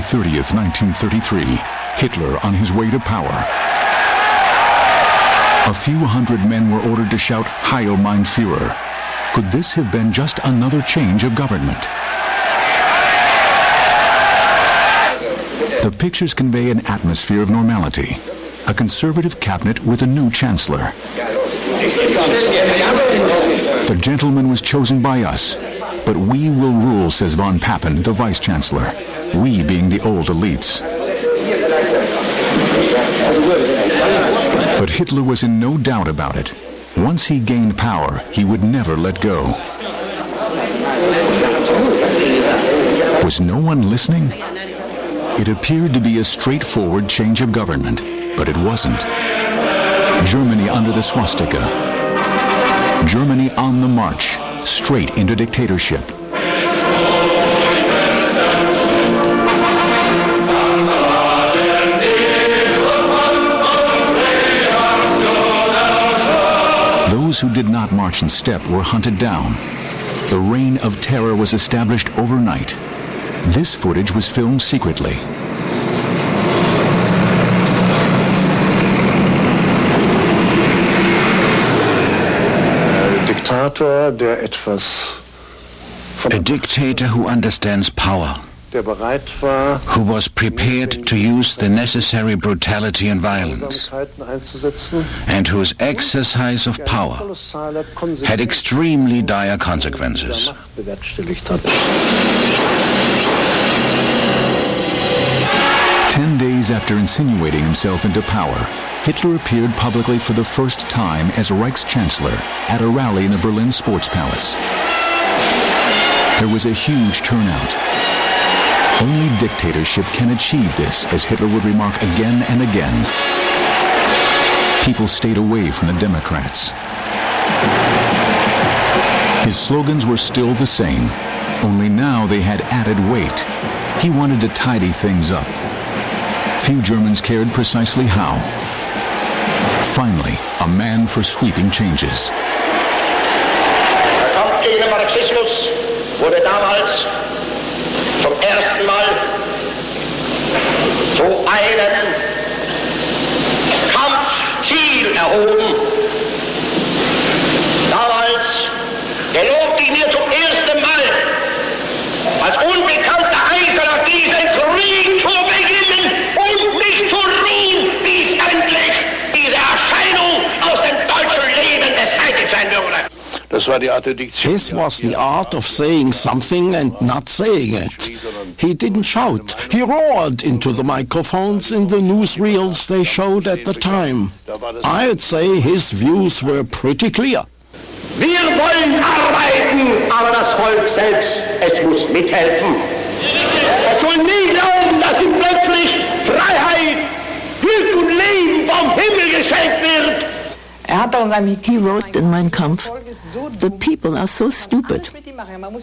30th, 1933, Hitler on his way to power. A few hundred men were ordered to shout, "Heil mein Führer." Could this have been just another change of government? The pictures convey an atmosphere of normality. A conservative cabinet with a new chancellor. The gentleman was chosen by us, but we will rule, says von Papen, the vice-chancellor. We being the old elites. But Hitler was in no doubt about it. Once he gained power, he would never let go. Was no one listening? It appeared to be a straightforward change of government, but it wasn't. Germany under the swastika. Germany on the march, straight into dictatorship. Those who did not march in step were hunted down. The reign of terror was established overnight. This footage was filmed secretly. A dictator who understands power, who was prepared to use the necessary brutality and violence, and whose exercise of power had extremely dire consequences. 10 days after insinuating himself into power, Hitler appeared publicly for the first time as Reichskanzler at a rally in the Berlin Sports Palace. There was a huge turnout. Only dictatorship can achieve this, as Hitler would remark again and again. People stayed away from the Democrats. His slogans were still the same, only now they had added weight. He wanted to tidy things up. Few Germans cared precisely how. Finally, a man for sweeping changes. Der Kampf gegen den Marxismus wurde damals zum ersten Mal zu einem Kampfziel erhoben. Damals gelobte ich mir zum ersten Mal als unbekannter Einzelner diesen Krieg zu beginnen und mich zu ruhen, bis endlich diese Erscheinung aus dem deutschen Leben beseitigt sein würde. This was the art of saying something and not saying it. He didn't shout. He roared into the microphones in the newsreels they showed at the time. I'd say his views were pretty clear. Wir wollen arbeiten, aber das Volk selbst, es muss mithelfen. Es soll nie glauben, dass ihm plötzlich Freiheit, Glück und Leben vom Himmel geschenkt wird. He wrote in Mein Kampf, "The people are so stupid.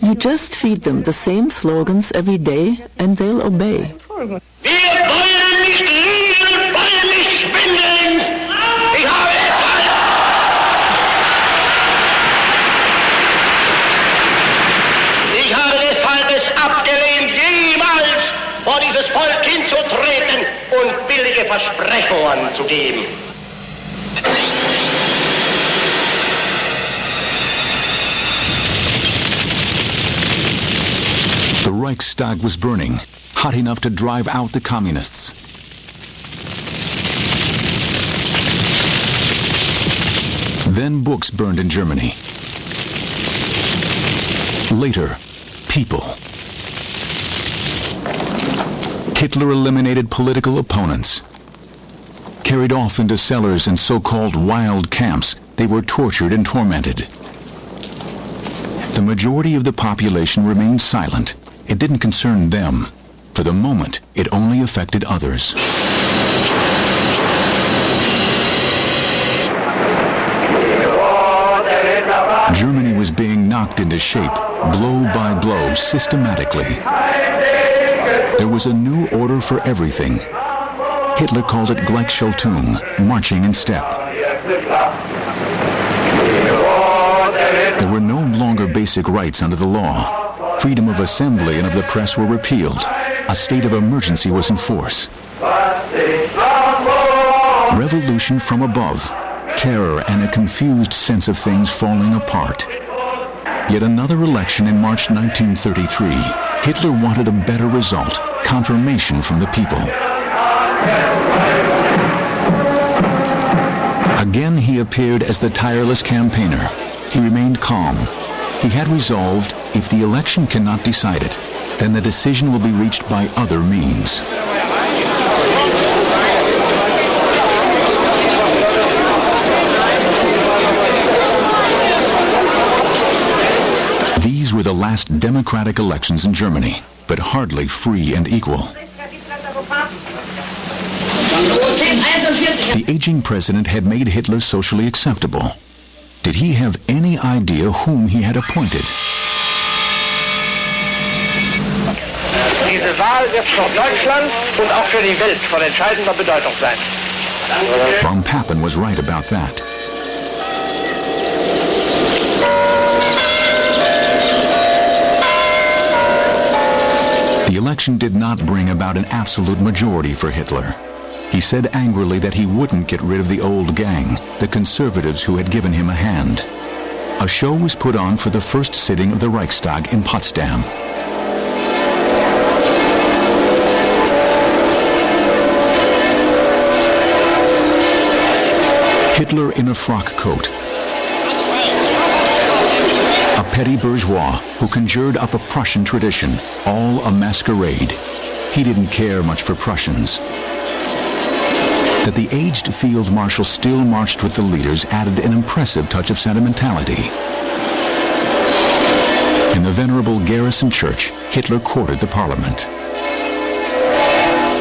You just feed them the same slogans every day and they'll obey." Wir wollen nicht lieben, wollen nicht schwindeln. Ich habe deshalb es abgelehnt, jemals vor dieses Volk hinzutreten und billige Versprechungen zu geben. The Reichstag was burning, hot enough to drive out the communists. Then books burned in Germany. Later, people. Hitler eliminated political opponents. Carried off into cellars and so-called wild camps, they were tortured and tormented. The majority of the population remained silent. It didn't concern them. For the moment, it only affected others. Germany was being knocked into shape, blow by blow, systematically. There was a new order for everything. Hitler called it Gleichschaltung, marching in step. There were no longer basic rights under the law. Freedom of assembly and of the press were repealed. a state of emergency was in force. Revolution from above, terror and a confused sense of things falling apart. Yet another election in March 1933. Hitler wanted a better result, confirmation from the people. Again he appeared as the tireless campaigner. He remained calm. He had resolved, if the election cannot decide it, then the decision will be reached by other means. These were the last democratic elections in Germany, but hardly free and equal. The aging president had made Hitler socially acceptable. Did he have any idea whom he had appointed? Diese Wahl wird für Deutschland und auch für die Welt von entscheidender Bedeutung sein. Von Papen was right about that. The election did not bring about an absolute majority for Hitler. He said angrily that he wouldn't get rid of the old gang, the conservatives who had given him a hand. A show was put on for the first sitting of the Reichstag in Potsdam. Hitler in a frock coat. A petty bourgeois who conjured up a Prussian tradition, all a masquerade. He didn't care much for Prussians. That the aged field marshal still marched with the leaders added an impressive touch of sentimentality. In the venerable Garrison Church, Hitler courted the parliament.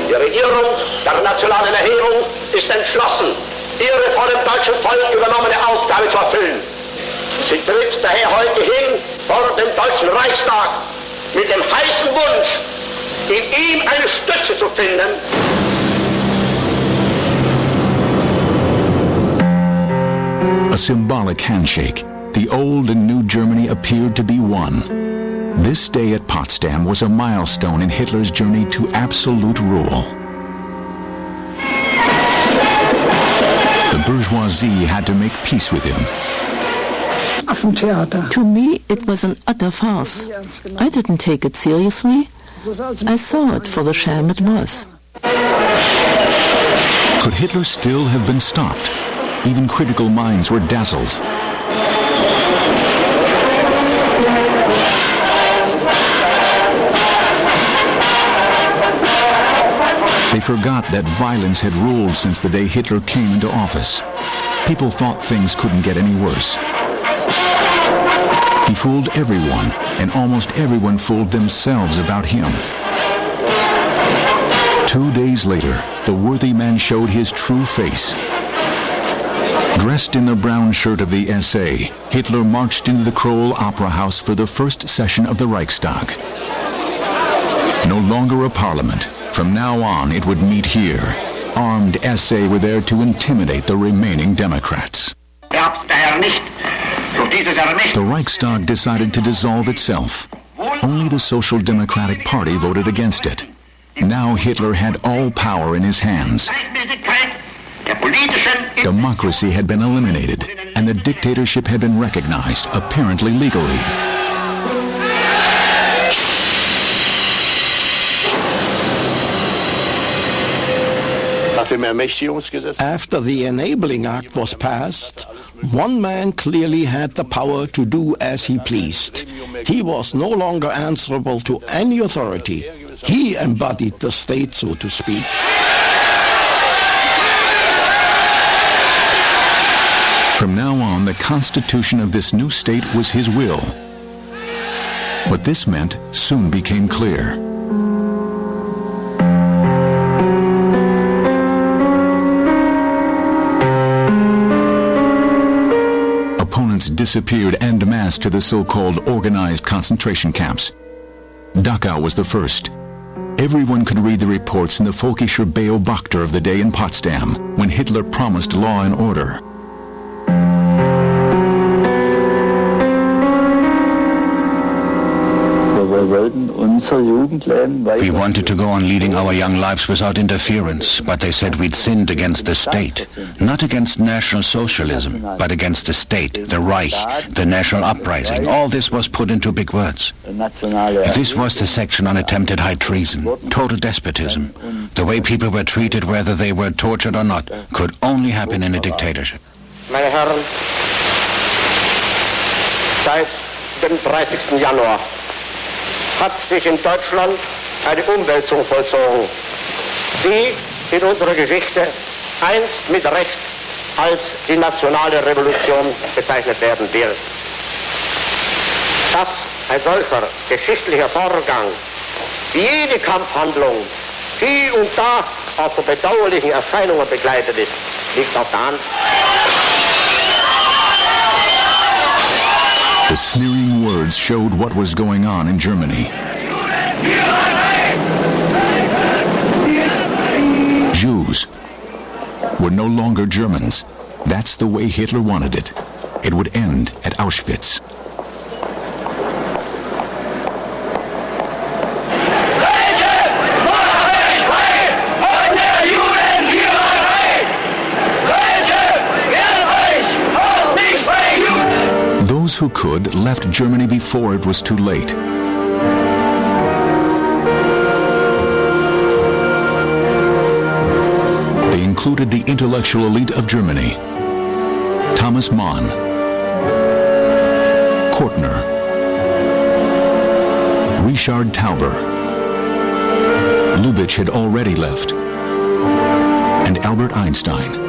Die Regierung der nationalen Erhebung ist entschlossen, ihre von dem deutschen Volk übernommene Aufgabe zu erfüllen. Sie tritt daher heute hin vor den deutschen Reichstag mit dem heißen Wunsch, in ihm eine Stütze zu finden. A symbolic handshake. The old and new Germany appeared to be one. This day at Potsdam was a milestone in Hitler's journey to absolute rule. The bourgeoisie had to make peace with him. To me, it was an utter farce. I didn't take it seriously. I saw it for the sham it was. Could Hitler still have been stopped? Even critical minds were dazzled. They forgot that violence had ruled since the day Hitler came into office. People thought things couldn't get any worse. He fooled everyone, and almost everyone fooled themselves about him. 2 days later, the worthy man showed his true face. Dressed in the brown shirt of the SA, Hitler marched into the Kroll Opera House for the first session of the Reichstag. No longer a parliament. From now on, it would meet here. Armed SA were there to intimidate the remaining Democrats. The Reichstag decided to dissolve itself. Only the Social Democratic Party voted against it. Now Hitler had all power in his hands. Democracy had been eliminated, and the dictatorship had been recognized, apparently legally. After the Enabling Act was passed, one man clearly had the power to do as he pleased. He was no longer answerable to any authority. He embodied the state, so to speak. From now on, the constitution of this new state was his will. What this meant soon became clear. Opponents disappeared en masse to the so-called organized concentration camps. Dachau was the first. Everyone could read the reports in the Völkischer Beobachter of the day in Potsdam, when Hitler promised law and order. We wanted to go on leading our young lives without interference, but they said we'd sinned against the state. Not against National Socialism, but against the state, the Reich, the national uprising. All this was put into big words. This was the section on attempted high treason, total despotism. The way people were treated, whether they were tortured or not, could only happen in a dictatorship. Meine Herren, seit dem 30. Januar hat sich in Deutschland eine Umwälzung vollzogen, die in unserer Geschichte einst mit Recht als die nationale Revolution bezeichnet werden wird. Dass ein solcher geschichtlicher Vorgang wie jede Kampfhandlung hier und da auch von bedauerlichen Erscheinungen begleitet ist, liegt auf der Hand. The sneering words showed what was going on in Germany. Jews were no longer Germans. That's the way Hitler wanted it. It would end at Auschwitz. Those who could left Germany before it was too late. They included the intellectual elite of Germany: Thomas Mann, Kortner, Richard Tauber. Lubitsch had already left, and Albert Einstein.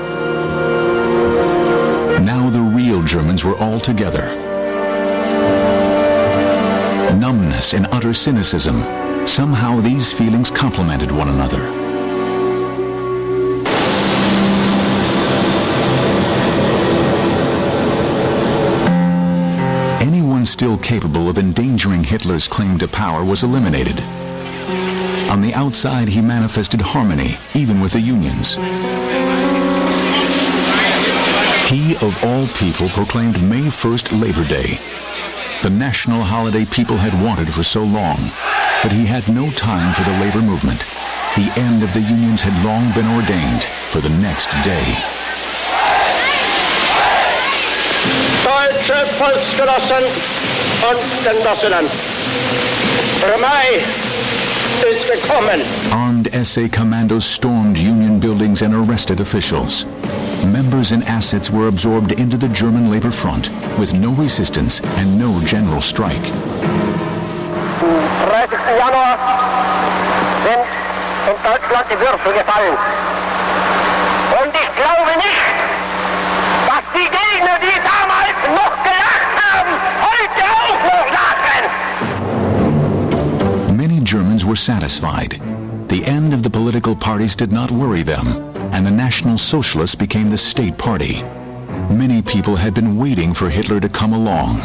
Now the real Germans were all together. Numbness and utter cynicism. Somehow these feelings complemented one another. Anyone still capable of endangering Hitler's claim to power was eliminated. On the outside, he manifested harmony, even with the unions. He, of all people, proclaimed May 1st Labor Day, the national holiday people had wanted for so long. But he had no time for the labor movement. The end of the unions had long been ordained for the next day. Deutsche Volksgenossen und Genossinnen, der Mai ist gekommen. Armed SA commandos stormed union buildings and arrested officials. Members and assets were absorbed into the German labor front with no resistance and no general strike. Am 30. Januar sind in Deutschland die Würfel gefallen. Und ich glaube nicht, dass die Gegner, die damals noch gelacht haben, heute auch noch lachen. Many Germans were satisfied. The end of the political parties did not worry them, and the National Socialists became the state party. Many people had been waiting for Hitler to come along.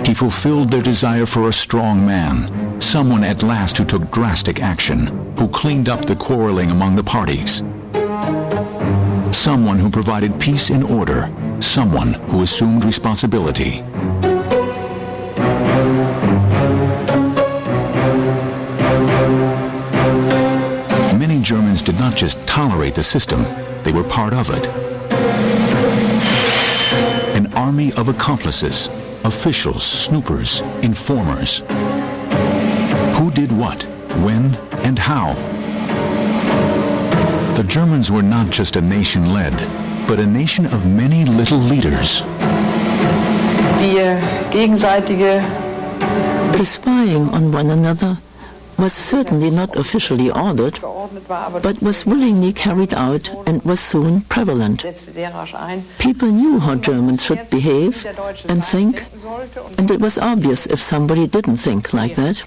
He fulfilled their desire for a strong man, someone at last who took drastic action, who cleaned up the quarreling among the parties. Someone who provided peace and order, someone who assumed responsibility. Many Germans did not just tolerate the system, they were part of it. An army of accomplices, officials, snoopers, informers. Who did what, when, and how? The Germans were not just a nation led, but a nation of many little leaders. The spying on one another was certainly not officially ordered, but was willingly carried out and was soon prevalent. People knew how Germans should behave and think, and it was obvious if somebody didn't think like that.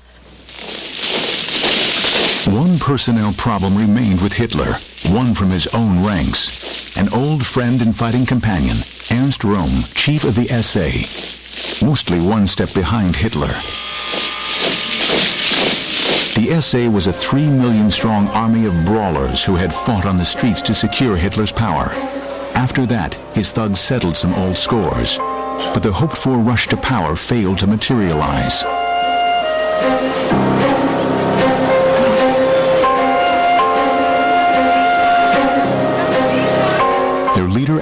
One personnel problem remained with Hitler, one from his own ranks. An old friend and fighting companion, Ernst Röhm, chief of the SA, mostly one step behind Hitler. The SA was a 3 million strong army of brawlers who had fought on the streets to secure Hitler's power. After that, his thugs settled some old scores, but the hoped-for rush to power failed to materialize.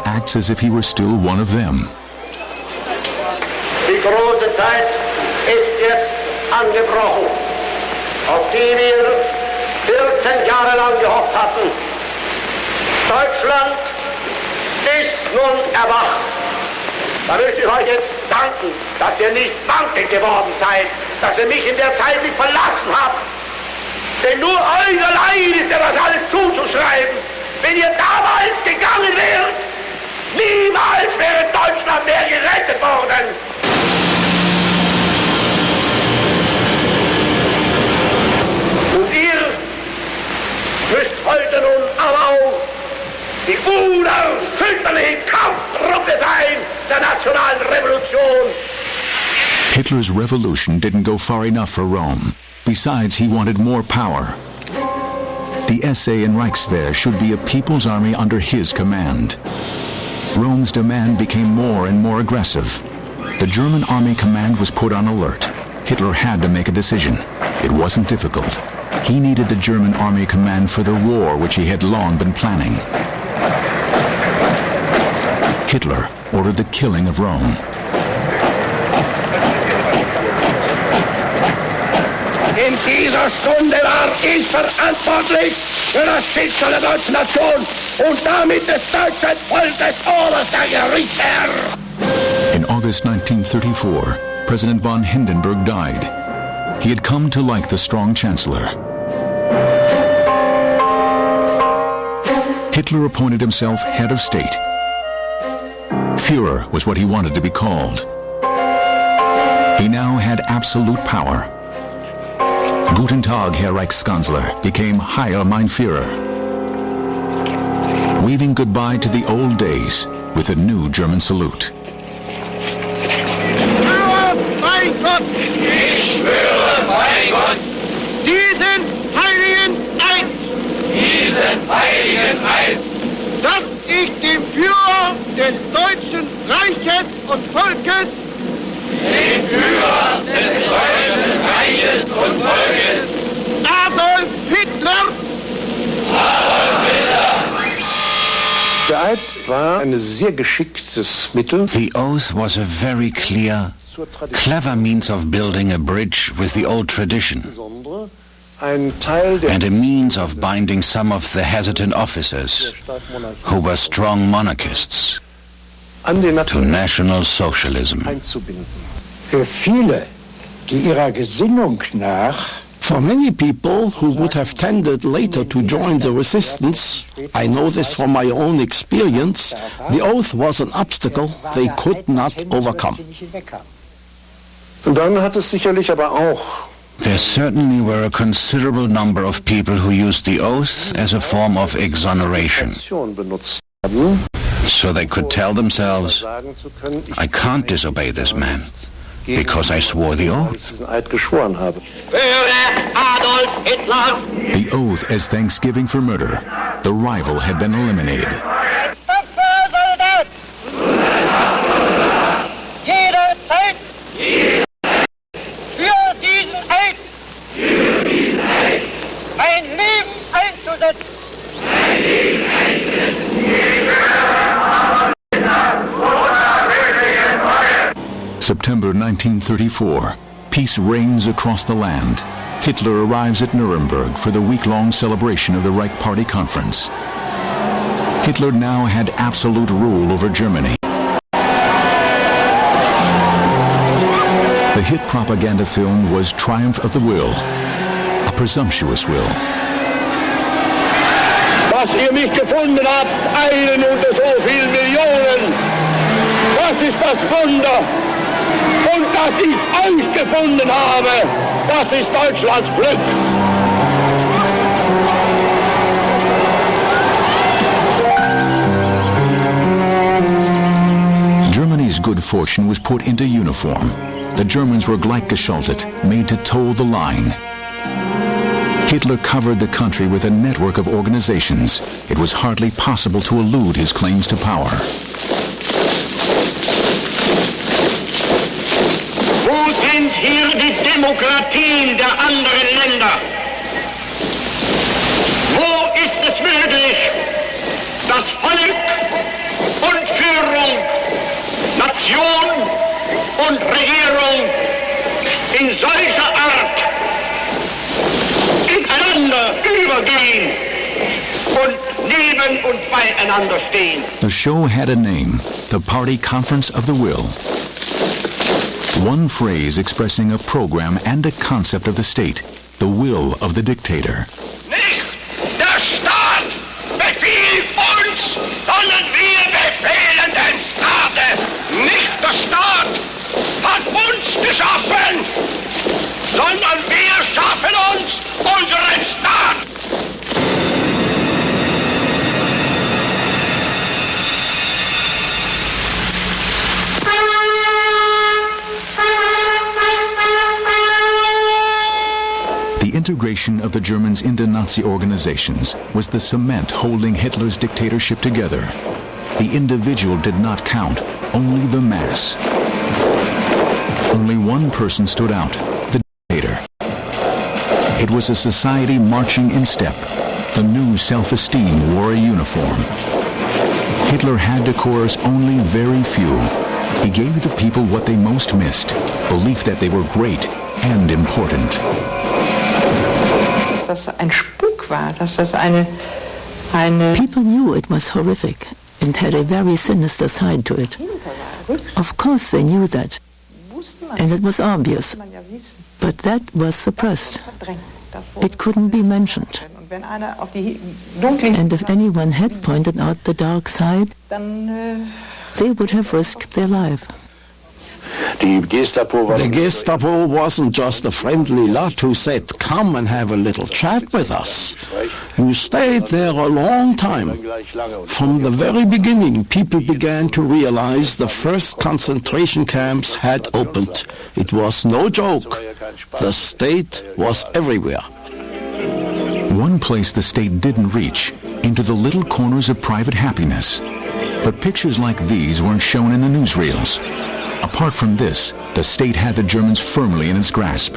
acts as if he were still one of them. Die große Zeit ist jetzt angebrochen, auf die wir 14 Jahre lang gehofft hatten. Deutschland ist nun erwacht. Da möchte ich euch jetzt danken, dass ihr nicht wankend geworden seid, dass ihr mich in der Zeit nicht verlassen habt. Denn nur euch allein ist ja das alles zuzuschreiben. Wenn ihr damals gegangen wärt, niemals wäre Deutschland mehr gerettet worden. Und ihr müsst heute nun aber auch die unerschütterliche Kampftruppe sein der nationalen Revolution. Hitler's revolution didn't go far enough for Rome. Besides, he wanted more power. The SA in Reichswehr should be a people's army under his command. Rome's demand became more and more aggressive. The German army command was put on alert. Hitler had to make a decision. It wasn't difficult. He needed the German army command for the war which he had long been planning. Hitler ordered the killing of Rome. In dieser Stunde war ich verantwortlich für das Schicksal der deutschen Nation und damit des deutschen Volkes oberster Gerichtsherr. In August 1934, President von Hindenburg died. He had come to like the strong chancellor. Hitler appointed himself head of state. Führer was what he wanted to be called. He now had absolute power. Guten Tag, Herr Reichskanzler, became Heil mein Führer, waving goodbye to the old days with a new German salute. Führer, mein Gott! Ich schwöre, mein Gott! Diesen heiligen Eid! Diesen heiligen Eid! Dass ich dem Führer des Deutschen Reiches und Volkes den Führer des Deutschen Reiches und Volkes Adolf Hitler Der Eid war ein sehr geschicktes Mittel. The oath was a very clear, clever means of building a bridge with the old tradition, and a means of binding some of the hesitant officers, who were strong monarchists, to National Socialism. Für viele, die ihrer Gesinnung nach For many people who would have tended later to join the resistance, I know this from my own experience, the oath was an obstacle they could not overcome. Und dann hat es sicherlich aber auch There certainly were a considerable number of people who used the oath as a form of exoneration, benutzt haben, so they could tell themselves, sagen zu können, ich I can't disobey this man, because I swore the oath. diesen Eid geschworen habe. Führer Adolf Hitler! The oath as thanksgiving for murder. The rival had been eliminated. Soldat! Jederzeit! Für diesen Eid! Mein Leben einzusetzen! September 1934. Peace reigns across the land. Hitler arrives at Nuremberg for the week-long celebration of the Reich Party Conference. Hitler now had absolute rule over Germany. The hit propaganda film was Triumph of the Will, a presumptuous will. Dass ihr mich gefunden habt, einen unter so vielen Millionen, das ist das Wunder. Und dass ich euch gefunden habe, das ist Deutschlands Glück. Germany's good fortune was put into uniform. The Germans were gleichgeschaltet, made to toe the line. Hitler covered the country with a network of organizations. It was hardly possible to elude his claims to power. Wo sind hier die Demokratien der anderen Länder? Wo ist es möglich, das Volk und und Regierung in solcher Art ineinander übergehen und neben und beieinander stehen. The show had a name, the Party Conference of the Will. One phrase expressing a program and a concept of the state, the will of the dictator. Nicht der Staat befiehlt uns, sondern wir befehlen den Staat. Nicht der Staat hat uns geschaffen, sondern wir schaffen uns unseren Staat. The integration of the Germans into Nazi organizations was the cement holding Hitler's dictatorship together. The individual did not count, only the mass. Only one person stood out, the dictator. It was a society marching in step. The new self-esteem wore a uniform. Hitler had to coerce only very few. He gave the people what they most missed, belief that they were great and important. People knew it was horrific and had a very sinister side to it. Of course they knew that, and it was obvious, but that was suppressed. It couldn't be mentioned. And if anyone had pointed out the dark side, they would have risked their life. The Gestapo wasn't just a friendly lot who said, "Come and have a little chat with us." You stayed there a long time. From the very beginning, people began to realize the first concentration camps had opened. It was no joke. The state was everywhere. One place the state didn't reach, into the little corners of private happiness. But pictures like these weren't shown in the newsreels. Apart from this, the state had the Germans firmly in its grasp.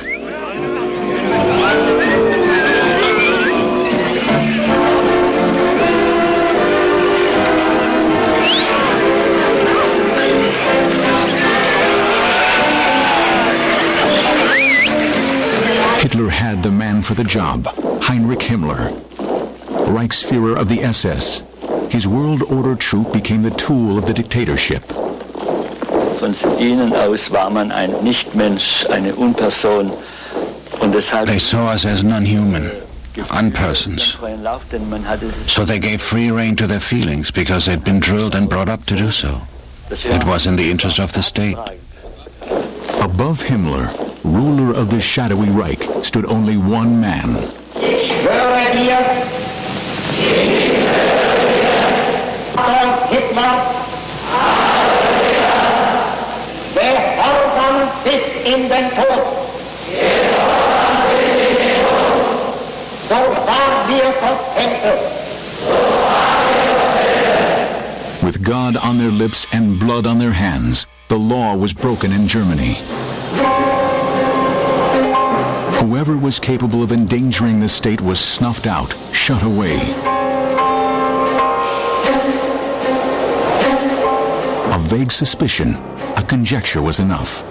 Hitler had the man for the job, Heinrich Himmler, Reichsführer of the SS. His world order troop became the tool of the dictatorship. Von ihnen aus war man ein Nichtmensch, eine Unperson. Und deshalb They saw us as non-human, unpersons. So they gave free rein to their feelings because they'd been drilled and brought up to do so. It was in the interest of the state. Above Himmler, ruler of the shadowy Reich, stood only one man. Ich schwöre dir, Adolf Hitler, gehorsam bis in den Tod. So wahr wir verpfändet. With God on their lips and blood on their hands, the law was broken in Germany. Whoever was capable of endangering the state was snuffed out, shut away. A vague suspicion, a conjecture was enough.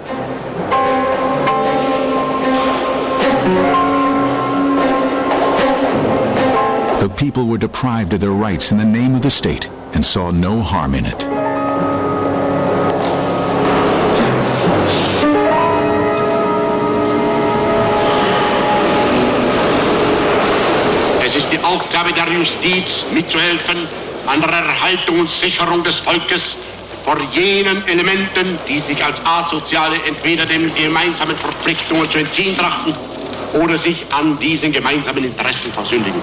The people were deprived of their rights in the name of the state and saw no harm in it. Es ist die Aufgabe der Justiz, mitzuhelfen an der Erhaltung und Sicherung des Volkes vor jenen Elementen, die sich als Asoziale entweder den gemeinsamen Verpflichtungen zu entziehen trachten oder sich an diesen gemeinsamen Interessen versündigen.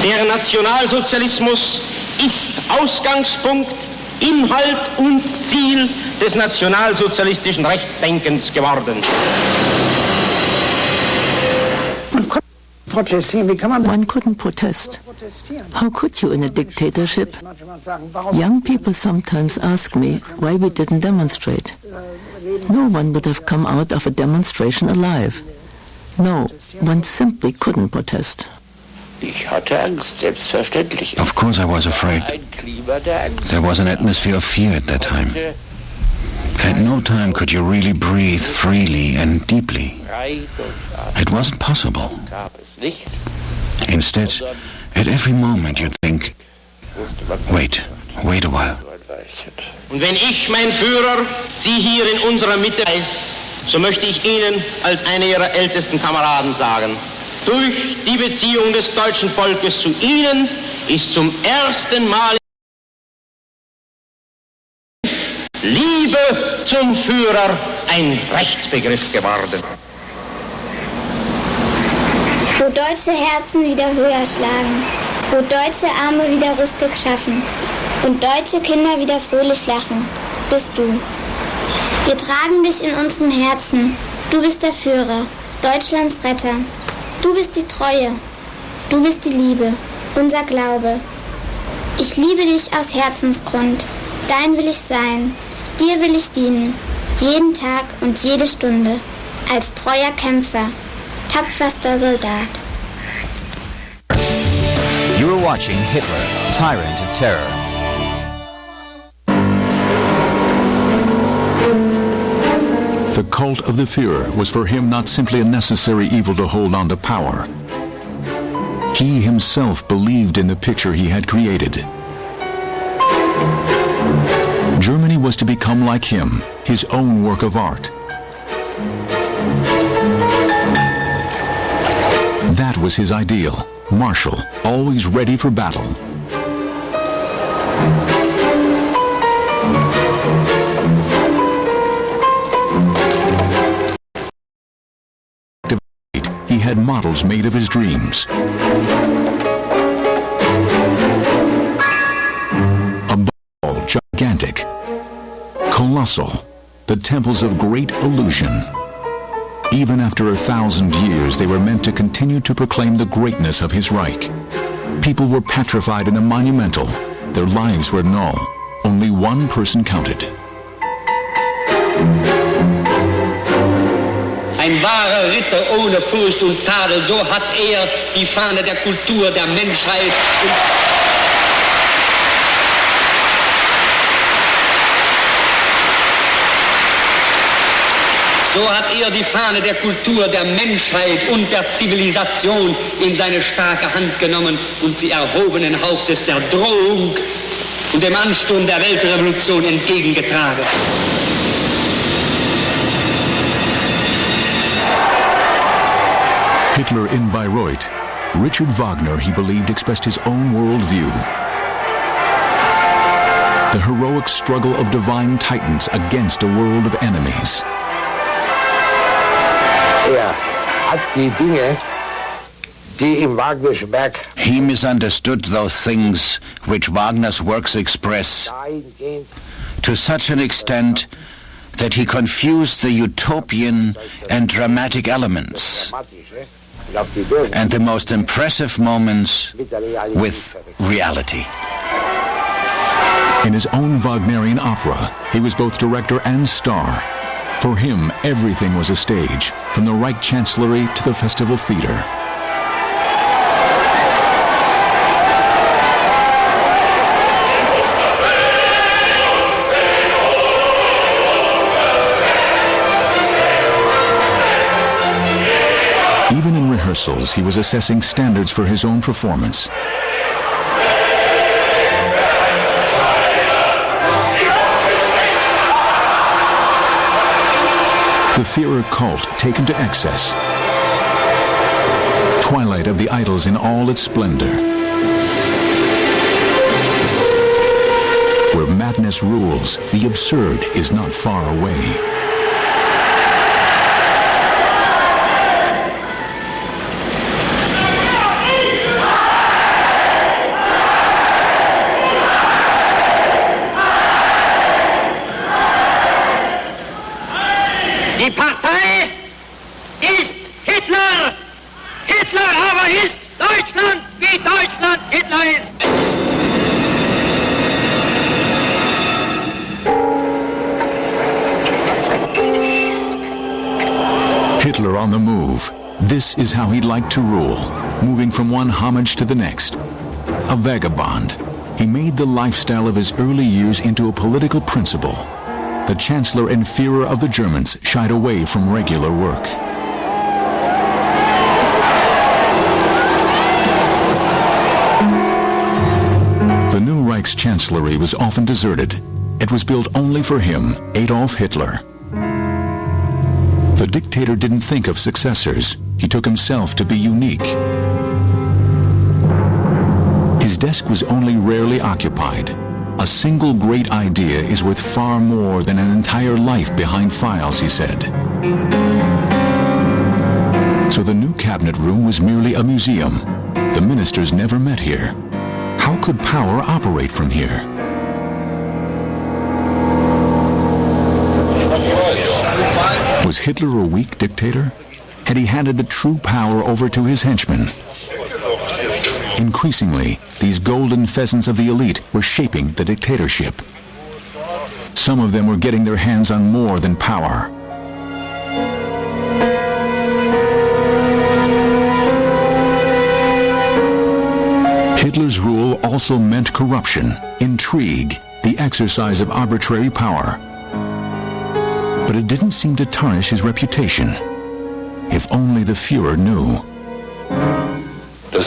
Der Nationalsozialismus ist Ausgangspunkt, Inhalt und Ziel des nationalsozialistischen Rechtsdenkens geworden. One couldn't protest. How could you in a dictatorship? Young people sometimes ask me why we didn't demonstrate. No one would have come out of a demonstration alive. No, one simply couldn't protest. Of course I was afraid. There was an atmosphere of fear at that time. At no time could you really breathe freely and deeply. It wasn't possible. Instead, at every moment you'd think, wait a while. Und wenn ich, mein Führer, Sie hier in unserer Mitte weiß, so möchte ich Ihnen als einer Ihrer ältesten Kameraden sagen, durch die Beziehung des deutschen Volkes zu Ihnen ist zum ersten Mal Liebe zum Führer ein Rechtsbegriff geworden. Wo deutsche Herzen wieder höher schlagen, wo deutsche Arme wieder Rüstung schaffen und deutsche Kinder wieder fröhlich lachen, bist du. Wir tragen dich in unserem Herzen. Du bist der Führer, Deutschlands Retter. Du bist die Treue. Du bist die Liebe, unser Glaube. Ich liebe dich aus Herzensgrund. Dein will ich sein. Dir will ich dienen. Jeden Tag und jede Stunde. Als treuer Kämpfer. Tapferster Soldat. You are watching Hitler, Tyrant of Terror. The cult of the Führer was for him not simply a necessary evil to hold on to power. He himself believed in the picture he had created. Germany was to become like him, his own work of art. That was his ideal, martial, always ready for battle. He had models made of his dreams. Above all, gigantic, colossal, the temples of great illusion. Even after 1,000 years, they were meant to continue to proclaim the greatness of his Reich. People were petrified in the monumental. Their lives were null. Only one person counted. Ein wahrer Ritter ohne Furcht und Tadel, so hat die Fahne der Kultur der Menschheit So hat die Fahne der Kultur der Menschheit und der Zivilisation in seine starke Hand genommen und sie erhobenen Hauptes der Drohung und dem Ansturm der Weltrevolution entgegengetragen. Hitler in Bayreuth, Richard Wagner, he believed, expressed his own worldview. The heroic struggle of divine titans against a world of enemies. He misunderstood those things which Wagner's works express to such an extent that he confused the utopian and dramatic elements and the most impressive moments with reality. In his own Wagnerian opera, he was both director and star. For him, everything was a stage, from the Reich Chancellery to the Festival Theater. Even in rehearsals, he was assessing standards for his own performance. The Führer cult taken to excess. Twilight of the idols in all its splendor. Where madness rules, the absurd is not far away. Die Partei ist Hitler! Hitler aber ist Deutschland, wie Deutschland Hitler ist! Hitler on the move. This is how he liked to rule, moving from one homage to the next. A vagabond, he made the lifestyle of his early years into a political principle. The Chancellor and Führer of the Germans shied away from regular work. The new Reichskanzlery was often deserted. It was built only for him, Adolf Hitler. The dictator didn't think of successors. He took himself to be unique. His desk was only rarely occupied. A single great idea is worth far more than an entire life behind files, he said. So the new cabinet room was merely a museum. The ministers never met here. How could power operate from here? Was Hitler a weak dictator? Had he handed the true power over to his henchmen? Increasingly, these golden pheasants of the elite were shaping the dictatorship. Some of them were getting their hands on more than power. Hitler's rule also meant corruption, intrigue, the exercise of arbitrary power. But it didn't seem to tarnish his reputation. If only the Führer knew.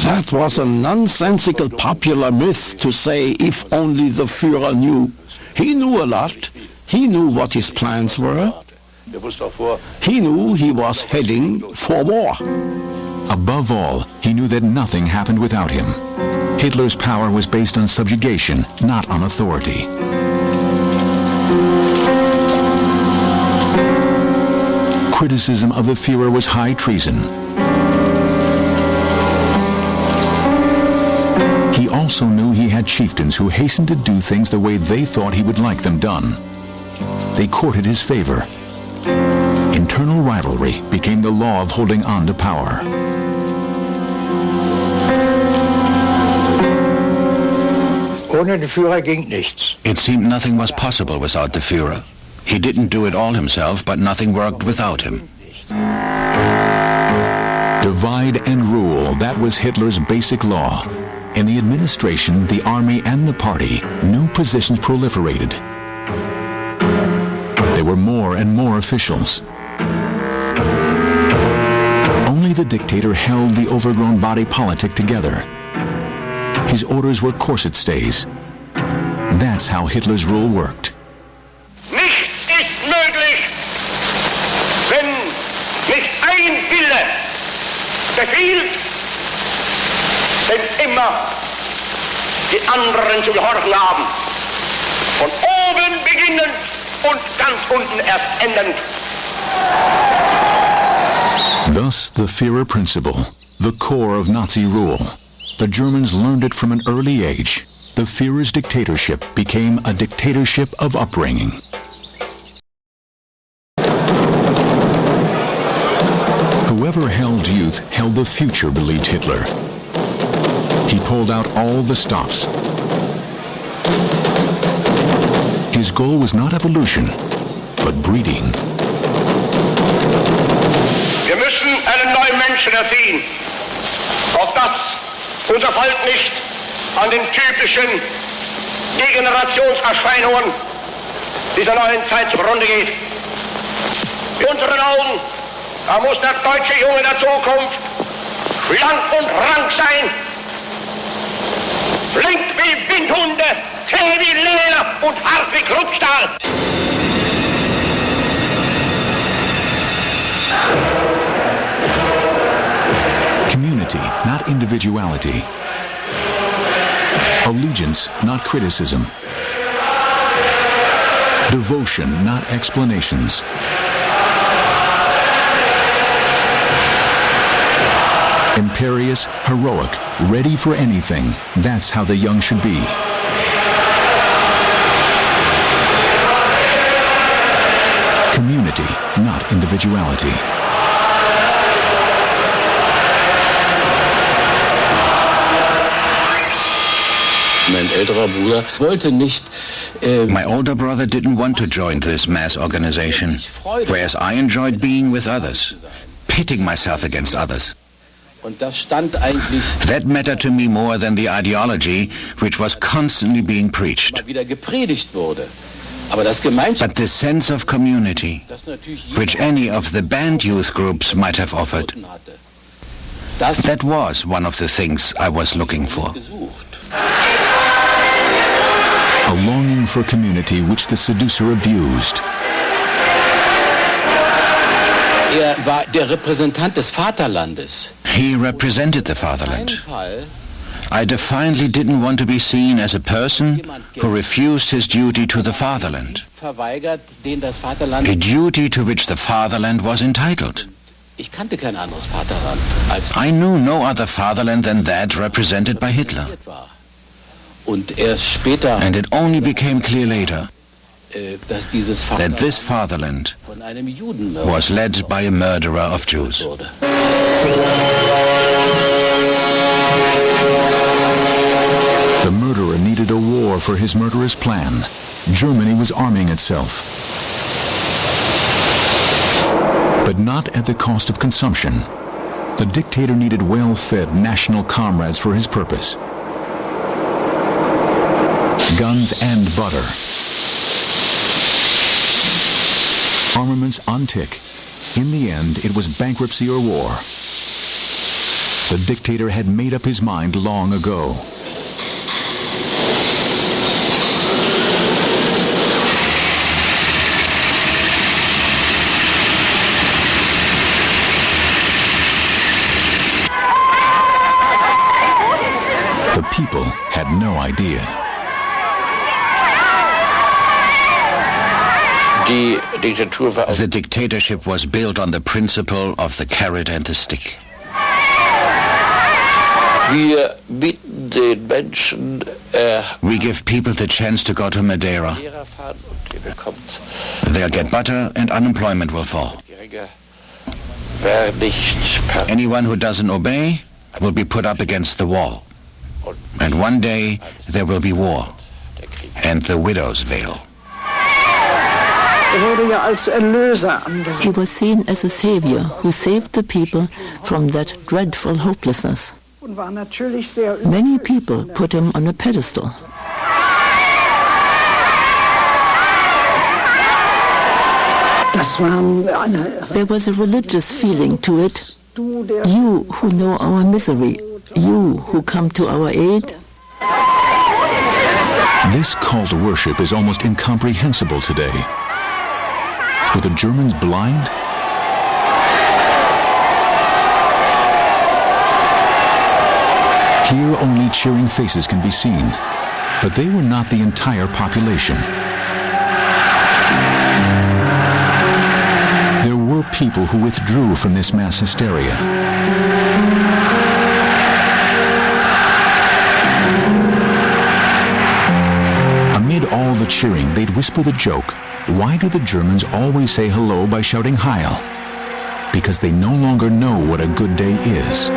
That was a nonsensical popular myth to say if only the Führer knew. He knew a lot. He knew what his plans were. He knew he was heading for war. Above all, he knew that nothing happened without him. Hitler's power was based on subjugation, not on authority. Criticism of the Führer was high treason. He also knew he had chieftains who hastened to do things the way they thought he would like them done. They courted his favor. Internal rivalry became the law of holding on to power. Ohne den Führer ging nichts. It seemed nothing was possible without the Führer. He didn't do it all himself, but nothing worked without him. Divide and rule, that was Hitler's basic law. In the administration, the army, and the party, new positions proliferated. There were more and more officials. Only the dictator held the overgrown body politic together. His orders were corset stays. That's how Hitler's rule worked. Befiehlt, denn immer die anderen zu gehorchen haben. Von oben beginnend und ganz unten erst endend. Thus, the Führer principle, the core of Nazi rule. The Germans learned it from an early age. The Führer's dictatorship became a dictatorship of upbringing. Whoever held youth held the future, believed Hitler. He pulled out all the stops. His goal was not evolution, but breeding. Wir müssen einen neuen Menschen erziehen, auf dass unser Volk nicht an den typischen Degenerationserscheinungen dieser neuen Zeit zugrunde geht. In unseren Augen da muss der deutsche Junge der Zukunft schlank und rank sein, flink wie Windhunde, zäh wie Leder und hart wie Kruppstahl. Community, not individuality. Allegiance, not criticism. Devotion, not explanations. Imperious, heroic, ready for anything. That's how the young should be. Community, not individuality. My older brother didn't want to join this mass organization, whereas I enjoyed being with others. pitting myself against others. That mattered to me more than the ideology which was constantly being preached. But the sense of community, which any of the band youth groups might have offered, that was one of the things I was looking for. A longing for community which the seducer abused. War der Repräsentant des Vaterlandes. He represented the fatherland. I defiantly didn't want to be seen as a person who refused his duty to the fatherland, a duty to which the fatherland was entitled. I knew no other fatherland than that represented by Hitler. And it only became clear later that this fatherland was led by a murderer of Jews. The murderer needed a war for his murderous plan. Germany was arming itself. But not at the cost of consumption. The dictator needed well-fed national comrades for his purpose. Guns and butter. Armaments on tick. In the end, it was bankruptcy or war. The dictator had made up his mind long ago. The people had no idea. The dictatorship was built on the principle of the carrot and the stick. We give people the chance to go to Madeira. They'll get butter and unemployment will fall. Anyone who doesn't obey will be put up against the wall. And one day there will be war and the widow's veil. He was seen as a savior who saved the people from that dreadful hopelessness. Many people put him on a pedestal. There was a religious feeling to it. You who know our misery, you who come to our aid. This cult worship is almost incomprehensible today. Were the Germans blind? Here only cheering faces can be seen, but they were not the entire population. There were people who withdrew from this mass hysteria. Amid all the cheering, they'd whisper the joke, why do the Germans always say hello by shouting Heil? Because they no longer know what a good day is.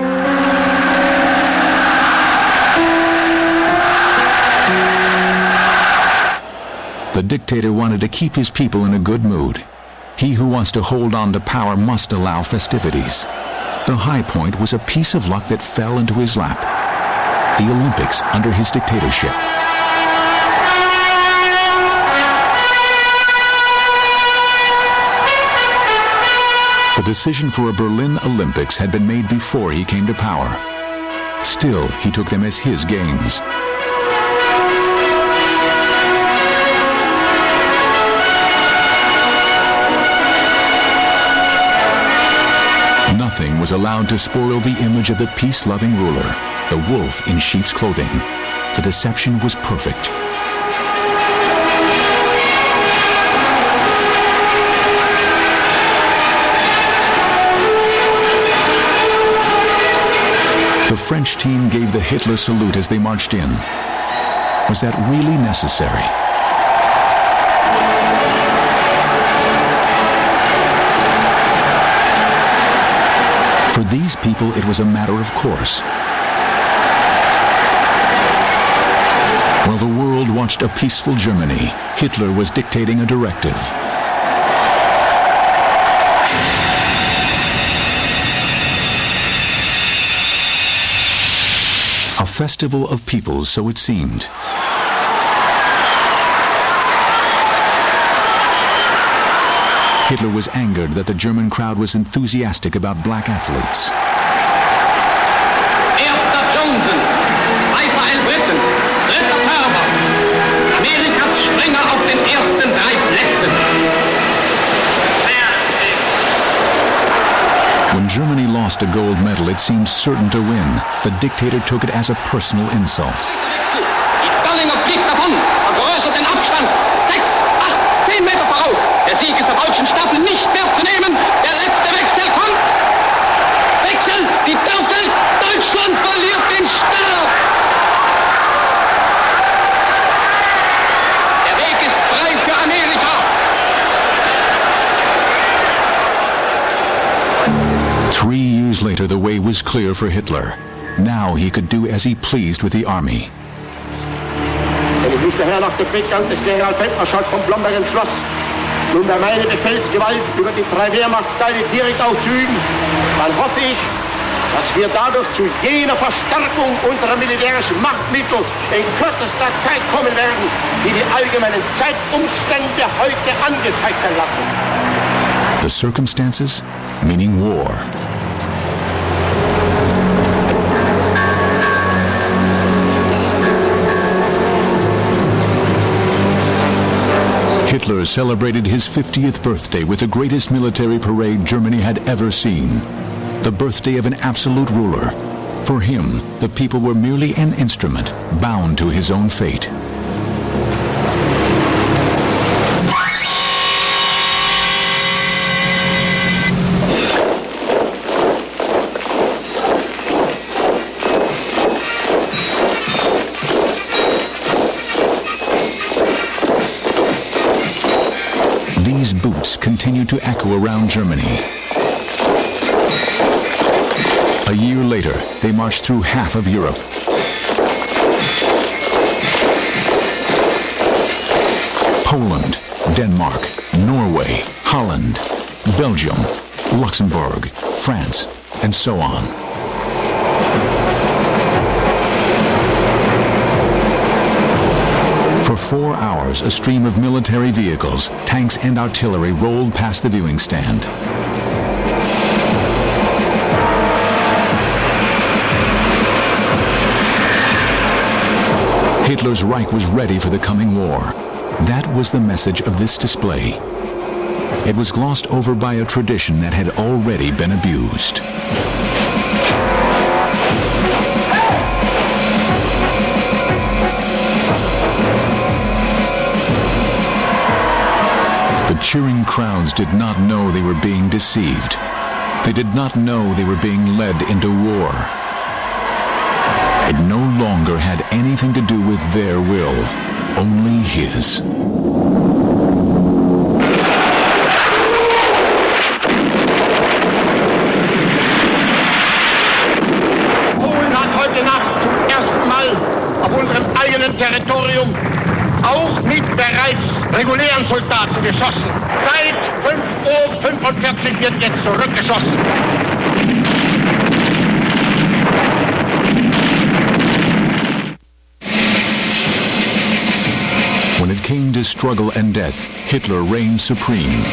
The dictator wanted to keep his people in a good mood. He who wants to hold on to power must allow festivities. The high point was a piece of luck that fell into his lap. The Olympics under his dictatorship. The decision for a Berlin Olympics had been made before he came to power. Still, he took them as his games. Nothing was allowed to spoil the image of the peace-loving ruler, the wolf in sheep's clothing. The deception was perfect. The French team gave the Hitler salute as they marched in. Was that really necessary? For these people, it was a matter of course. While the world watched a peaceful Germany, Hitler was dictating a directive. festival of peoples, so it seemed. Hitler was angered that the German crowd was enthusiastic about black athletes. Erster Johnson, zweiter Elbritten, dritter Förber. Amerikas Springer auf den ersten 3 Plätzen. When Germany lost a gold medal, it seemed certain to win. The dictator took it as a personal insult. Dollinger fliegt davon, vergrößert den Abstand. 6, 8, 10 Meter voraus. Der Sieg ist der deutschen Staffel nicht mehr zu nehmen. Der letzte Wechsel kommt. Wechsel, die Staffel. Deutschland verliert den Stab. Der Weg ist frei für Amerika. 3 years later, the way was clear for Hitler. Now he could do as he pleased with the army. Wenn ich nicht der Herr nach dem Weggang des Generalfeldmarschalls von Blomberg entschloss, nunmehr meine Befehlsgewalt über die 3 Wehrmachtsteile direkt auszuüben, dann hoffe ich, dass wir dadurch zu jener Verstärkung unserer militärischen Machtmittel in kürzester Zeit kommen werden, die die allgemeinen Zeitumstände heute angezeigt sein lassen. The circumstances, meaning war. Hitler celebrated his 50th birthday with the greatest military parade Germany had ever seen. The birthday of an absolute ruler. For him, the people were merely an instrument, bound to his own fate. These boots continued to echo around Germany. A year later, they marched through half of Europe. Poland, Denmark, Norway, Holland, Belgium, Luxembourg, France, and so on. For 4 hours, a stream of military vehicles, tanks, and artillery rolled past the viewing stand. Hitler's Reich was ready for the coming war. That was the message of this display. It was glossed over by a tradition that had already been abused. The cheering crowds did not know they were being deceived. They did not know they were being led into war. It no longer had anything to do with their will, only his. Polen hat heute Nacht zum ersten Mal auf unserem eigenen Territorium auch mit bereits regulären Soldaten geschossen. Seit 5:45 Uhr wird jetzt zurückgeschossen. When it came to struggle and death, Hitler reigned supreme.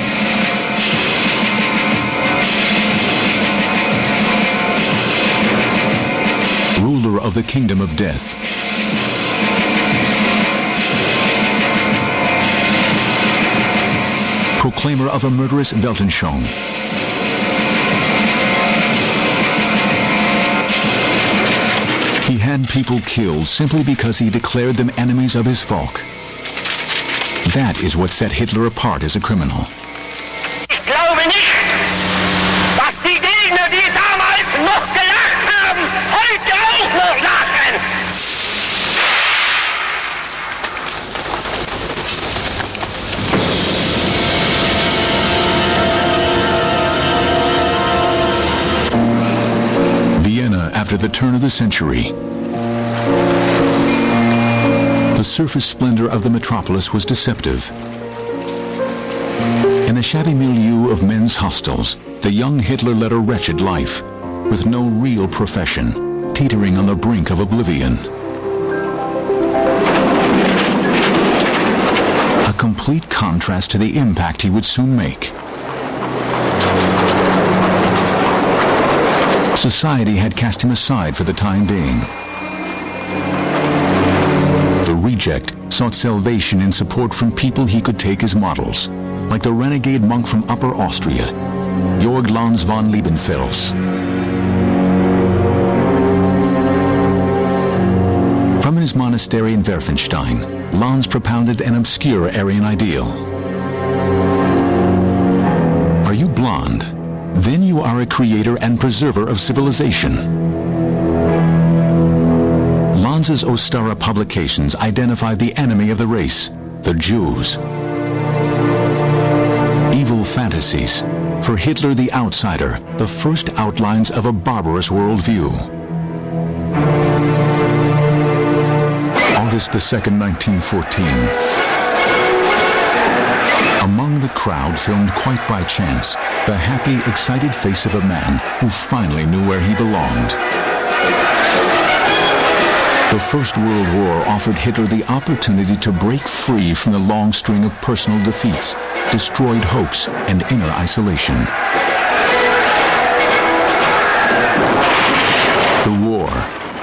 Ruler of the kingdom of death. Proclaimer of a murderous Weltanschauung. He had people killed simply because he declared them enemies of his folk. That is what set Hitler apart as a criminal. Ich glaube nicht, dass die Gegner, die damals noch gelacht haben, heute auch noch lachen. Vienna after the turn of the century. The surface splendor of the metropolis was deceptive. In the shabby milieu of men's hostels, the young Hitler led a wretched life, with no real profession, teetering on the brink of oblivion. A complete contrast to the impact he would soon make. Society had cast him aside for the time being. The reject sought salvation in support from people he could take as models, like the renegade monk from Upper Austria, Georg Lanz von Liebenfels. From his monastery in Werfenstein, Lanz propounded an obscure Aryan ideal. Are you blonde? Then you are a creator and preserver of civilization. Lanz's Ostara publications identified the enemy of the race, the Jews. Evil fantasies, for Hitler the outsider, the first outlines of a barbarous worldview. August 2nd, 1914. Among the crowd, filmed quite by chance, the happy, excited face of a man who finally knew where he belonged. The First World War offered Hitler the opportunity to break free from the long string of personal defeats, destroyed hopes, and inner isolation. The war,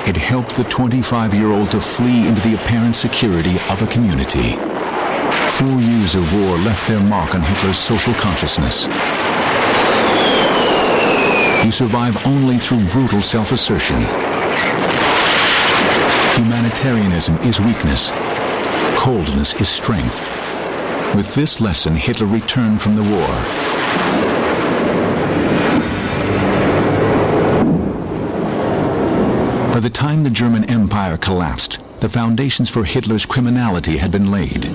it helped the 25-year-old to flee into the apparent security of a community. 4 years of war left their mark on Hitler's social consciousness. You survive only through brutal self-assertion. Humanitarianism is weakness. Coldness is strength. With this lesson, Hitler returned from the war. By the time the German Empire collapsed, the foundations for Hitler's criminality had been laid.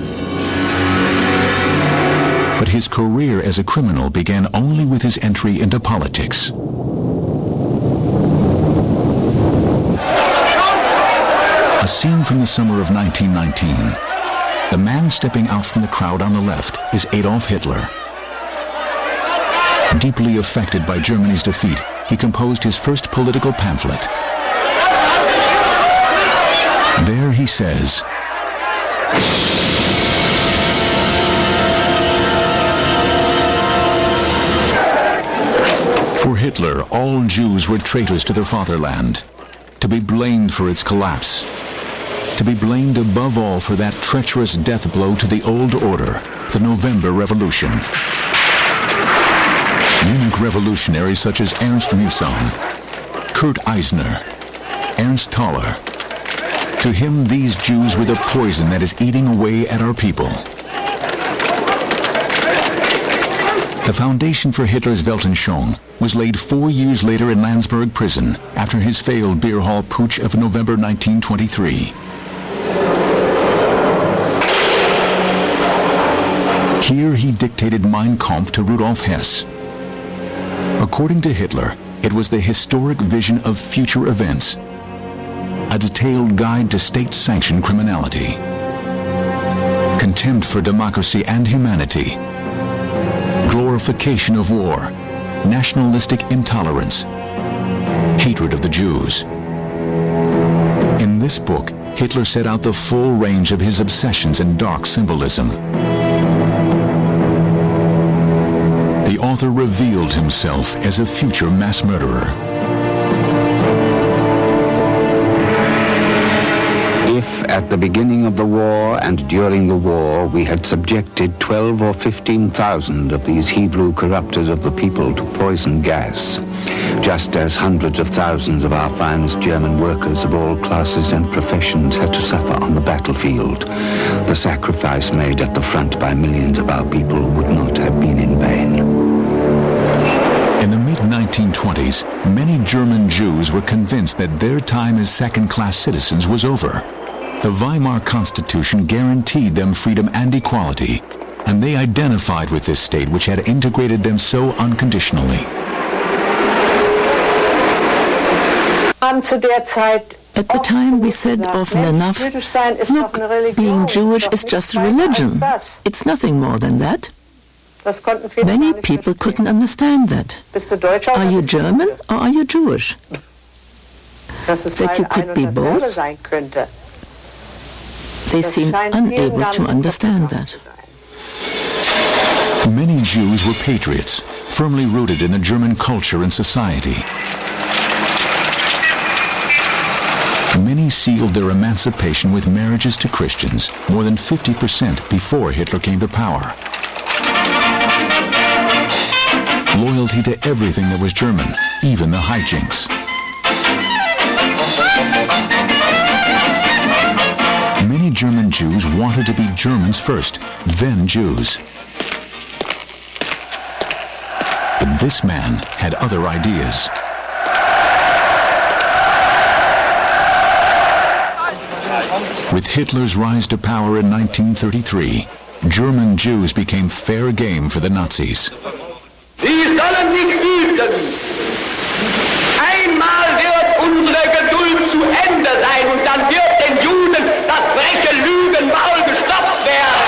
But his career as a criminal began only with his entry into politics. A scene from the summer of 1919. The man stepping out from the crowd on the left is Adolf Hitler. Deeply affected by Germany's defeat, he composed his first political pamphlet. There he says, for Hitler, all Jews were traitors to their fatherland, to be blamed for its collapse, to be blamed above all for that treacherous death blow to the old order, the November Revolution. Munich revolutionaries such as Ernst Musan, Kurt Eisner, Ernst Toller. To him, these Jews were the poison that is eating away at our people. The foundation for Hitler's Weltanschauung was laid 4 years later in Landsberg prison after his failed beer hall putsch of November 1923. Here he dictated Mein Kampf to Rudolf Hess. According to Hitler, it was the historic vision of future events, a detailed guide to state-sanctioned criminality, contempt for democracy and humanity, glorification of war, nationalistic intolerance, hatred of the Jews. In this book, Hitler set out the full range of his obsessions and dark symbolism. The author revealed himself as a future mass murderer. If at the beginning of the war and during the war we had subjected 12 or 15,000 of these Hebrew corrupters of the people to poison gas, just as hundreds of thousands of our finest German workers of all classes and professions had to suffer on the battlefield, the sacrifice made at the front by millions of our people would not have been in vain. In the mid-1920s, many German Jews were convinced that their time as second-class citizens was over. The Weimar Constitution guaranteed them freedom and equality, and they identified with this state which had integrated them so unconditionally. At the time we said often enough, look, being Jewish is just a religion. It's nothing more than that. Many people couldn't understand that. Are you German or are you Jewish? that you could be both? They seemed unable to understand that. Many Jews were patriots, firmly rooted in the German culture and society. Many sealed their emancipation with marriages to Christians, more than 50% before Hitler came to power. Loyalty to everything that was German, even the hijinks. Many German Jews wanted to be Germans first, then Jews. But this man had other ideas. With Hitler's rise to power in 1933, German Jews became fair game for the Nazis. Sie sollen sich hüten. Einmal wird unsere Geduld zu Ende sein und dann wird den Juden das freche Lügenmaul gestopft werden.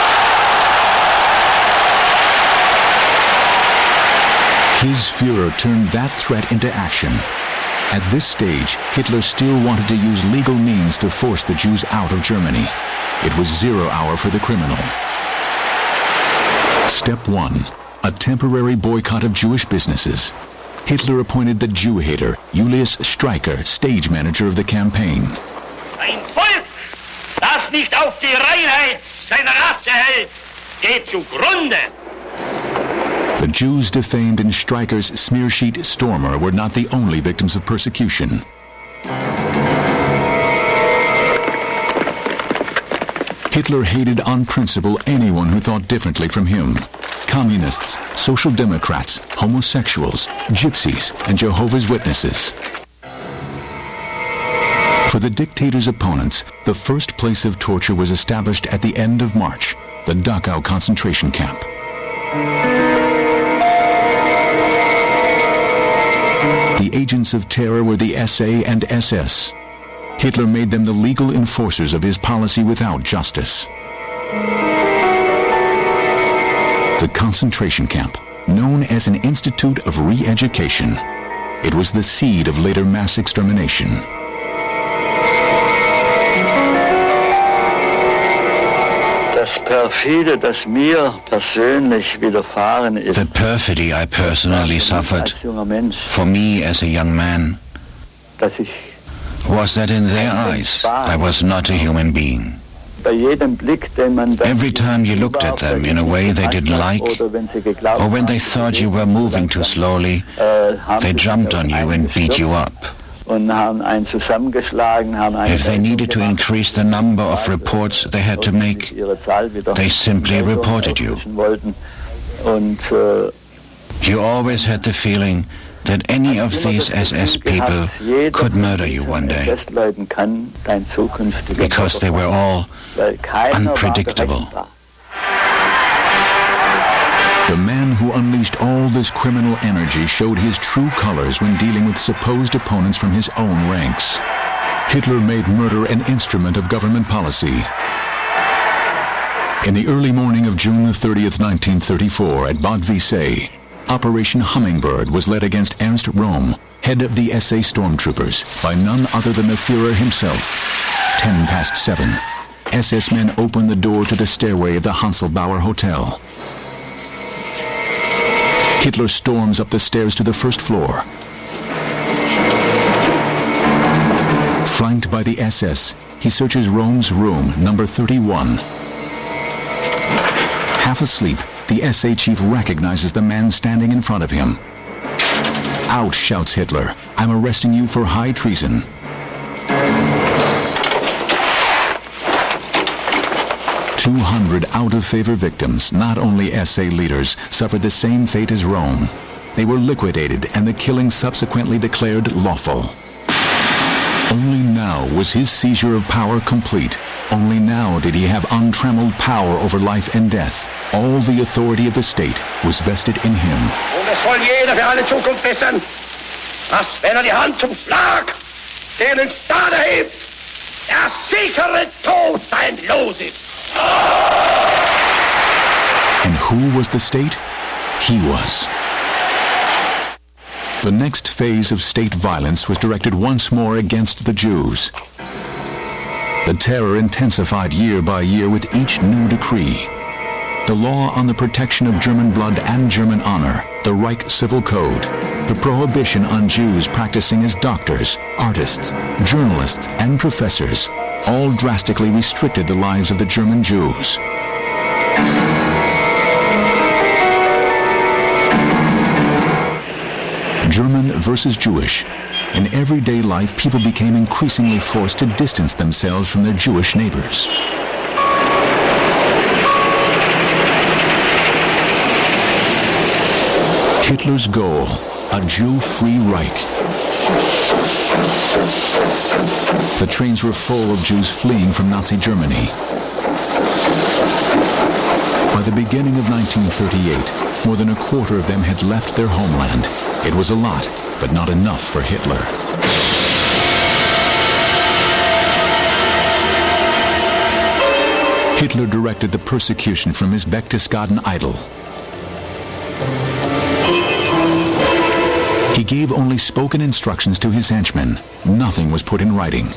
His Führer turned that threat into action. At this stage, Hitler still wanted to use legal means to force the Jews out of Germany. It was 0 hour for the criminal. Step 1. A temporary boycott of Jewish businesses. Hitler appointed the Jew-hater, Julius Streicher, stage manager of the campaign. Ein Volk, das nicht auf die Reinheit seiner Rasse hält, geht zugrunde. The Jews defamed in Streicher's smear sheet Stormer were not the only victims of persecution. Hitler hated on principle anyone who thought differently from him. Communists, social democrats, homosexuals, gypsies, and Jehovah's Witnesses. For the dictator's opponents, the first place of torture was established at the end of March, the Dachau concentration camp. The agents of terror were the SA and SS. Hitler made them the legal enforcers of his policy without justice. The concentration camp, known as an institute of re-education. It was the seed of later mass extermination. Das perfide, das mir persönlich widerfahren ist. The perfidy I personally suffered, for me as a young man, was that in their eyes I was not a human being. Every time you looked at them in a way they didn't like, or when they thought you were moving too slowly, they jumped on you and beat you up. If they needed to increase the number of reports they had to make, they simply reported you. You always had the feeling that any of these SS people could murder you one day, because they were all unpredictable. The man who unleashed all this criminal energy showed his true colors when dealing with supposed opponents from his own ranks. Hitler made murder an instrument of government policy. In the early morning of June the 30th, 1934, at Bad Wiessee, Operation Hummingbird was led against Ernst Röhm, head of the SA stormtroopers, by none other than the Führer himself. 7:10, SS men opened the door to the stairway of the Hanselbauer Hotel. Hitler storms up the stairs to the first floor. Flanked by the SS, he searches Röhm's room, number 31. Half asleep, the SA chief recognizes the man standing in front of him. "Out," shouts Hitler. "I'm arresting you for high treason." "200 out-of-favor victims, not only SA leaders, suffered the same fate as Röhm. They were liquidated and the killing subsequently declared lawful." Only now was his seizure of power complete. Only now did he have untrammeled power over life and death. All the authority of the state was vested in him. Und es soll jeder für alle Zukunft wissen, dass wenn die Hand zum Schlag, den ins Stade hebt, der sichere Tod sein Los ist. And who was the state? He was. The next phase of state violence was directed once more against the Jews. The terror intensified year by year with each new decree. The law on the protection of German blood and German honor, the Reich Civil Code, the prohibition on Jews practicing as doctors, artists, journalists, and professors, all drastically restricted the lives of the German Jews. German versus Jewish. In everyday life, people became increasingly forced to distance themselves from their Jewish neighbors. Hitler's goal, a Jew-free Reich. The trains were full of Jews fleeing from Nazi Germany. By the beginning of 1938, more than a quarter of them had left their homeland. It was a lot, but not enough for Hitler. Hitler directed the persecution from his Berchtesgaden idol. He gave only spoken instructions to his henchmen. Nothing was put in writing.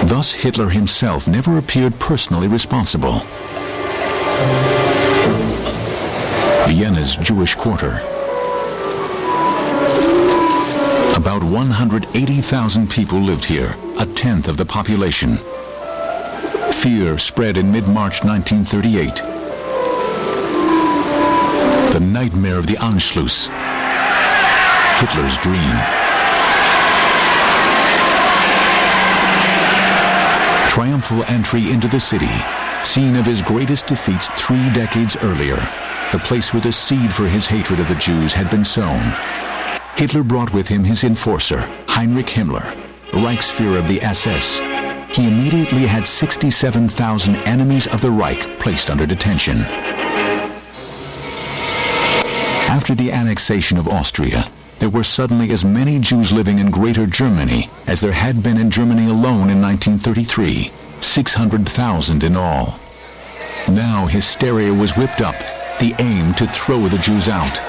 Thus, Hitler himself never appeared personally responsible. Vienna's Jewish quarter. About 180,000 people lived here, a tenth of the population. Fear spread in mid-March 1938. The nightmare of the Anschluss. Hitler's dream. Triumphal entry into the city, scene of his greatest defeats 3 decades earlier, the place where the seed for his hatred of the Jews had been sown. Hitler brought with him his enforcer, Heinrich Himmler, Reichsführer of the SS. He immediately had 67,000 enemies of the Reich placed under detention. After the annexation of Austria, there were suddenly as many Jews living in Greater Germany as there had been in Germany alone in 1933, 600,000 in all. Now hysteria was whipped up, the aim to throw the Jews out.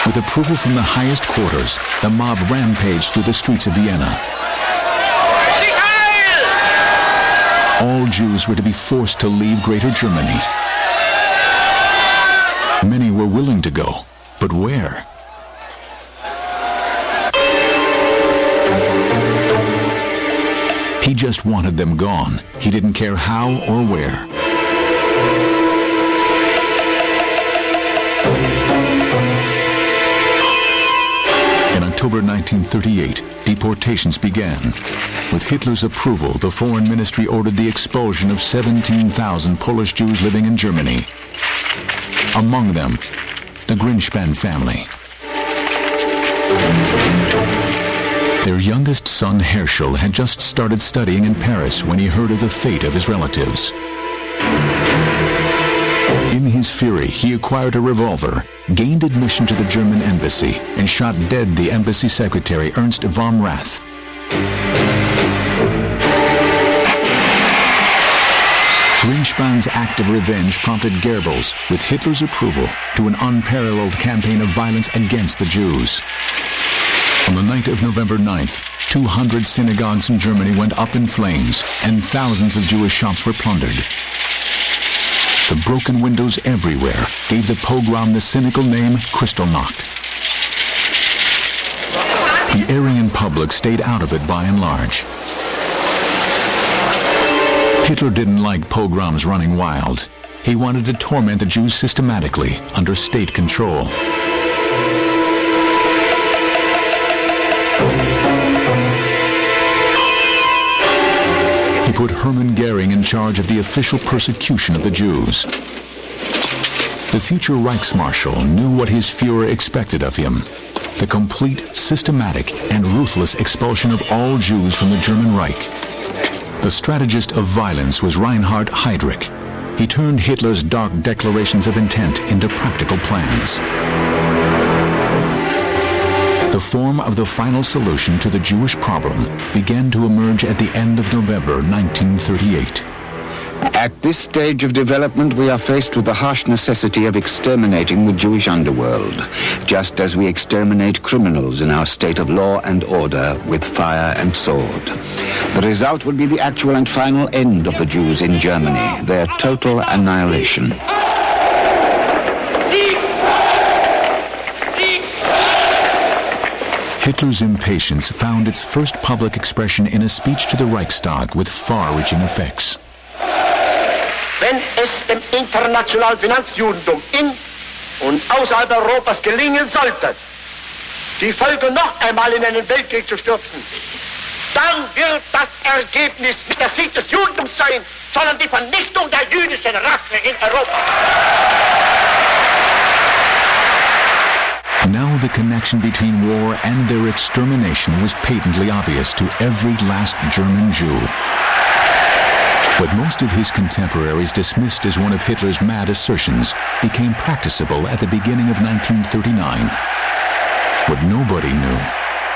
With approval from the highest quarters, the mob rampaged through the streets of Vienna. All Jews were to be forced to leave Greater Germany. Many were willing to go, but where? He just wanted them gone. He didn't care how or where. In October 1938, deportations began. With Hitler's approval, the Foreign Ministry ordered the expulsion of 17,000 Polish Jews living in Germany. Among them, the Greenspan family. Their youngest son, Herschel, had just started studying in Paris when he heard of the fate of his relatives. In his fury, he acquired a revolver, gained admission to the German embassy, and shot dead the embassy secretary, Ernst von Rath. Greenspan's act of revenge prompted Goebbels, with Hitler's approval, to an unparalleled campaign of violence against the Jews. On the night of November 9th, 200 synagogues in Germany went up in flames, and thousands of Jewish shops were plundered. The broken windows everywhere gave the pogrom the cynical name Kristallnacht. The Aryan public stayed out of it by and large. Hitler didn't like pogroms running wild. He wanted to torment the Jews systematically, under state control. He put Hermann Goering in charge of the official persecution of the Jews. The future Reichsmarshal knew what his Führer expected of him: the complete, systematic, and ruthless expulsion of all Jews from the German Reich. The strategist of violence was Reinhard Heydrich. He turned Hitler's dark declarations of intent into practical plans. The form of the final solution to the Jewish problem began to emerge at the end of November 1938. At this stage of development, we are faced with the harsh necessity of exterminating the Jewish underworld, just as we exterminate criminals in our state of law and order with fire and sword. The result would be the actual and final end of the Jews in Germany, their total annihilation. Hitler's impatience found its first public expression in a speech to the Reichstag with far-reaching effects. Wenn es dem internationalen Finanzjudentum in und außerhalb Europas gelingen sollte, die Völker noch einmal in einen Weltkrieg zu stürzen, dann wird das Ergebnis nicht der Sieg des Judentums sein, sondern die Vernichtung der jüdischen Rasse in Europa. Now the connection between war and their extermination was patently obvious to every last German Jew. What most of his contemporaries dismissed as one of Hitler's mad assertions became practicable at the beginning of 1939. What nobody knew,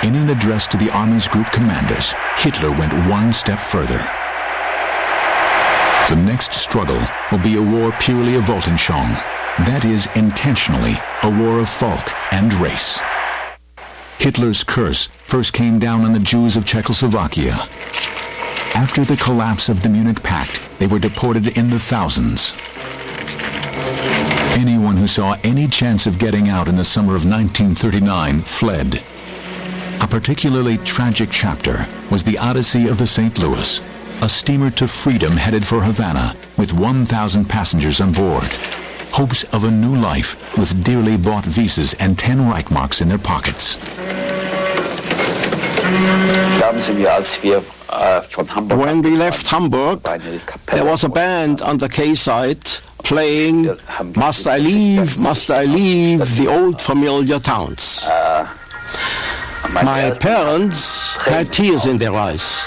in an address to the Army's group commanders, Hitler went one step further. The next struggle will be a war purely of Weltanschauung, that is, intentionally, a war of folk and race. Hitler's curse first came down on the Jews of Czechoslovakia. After the collapse of the Munich Pact, they were deported in the thousands. Anyone who saw any chance of getting out in the summer of 1939 fled. A particularly tragic chapter was the Odyssey of the St. Louis, a steamer to freedom headed for Havana with 1,000 passengers on board. Hopes of a new life with dearly bought visas and 10 Reichmarks in their pockets. When we left Hamburg, there was a band on the quayside playing Must I Leave, the old familiar towns. My parents had tears in their eyes.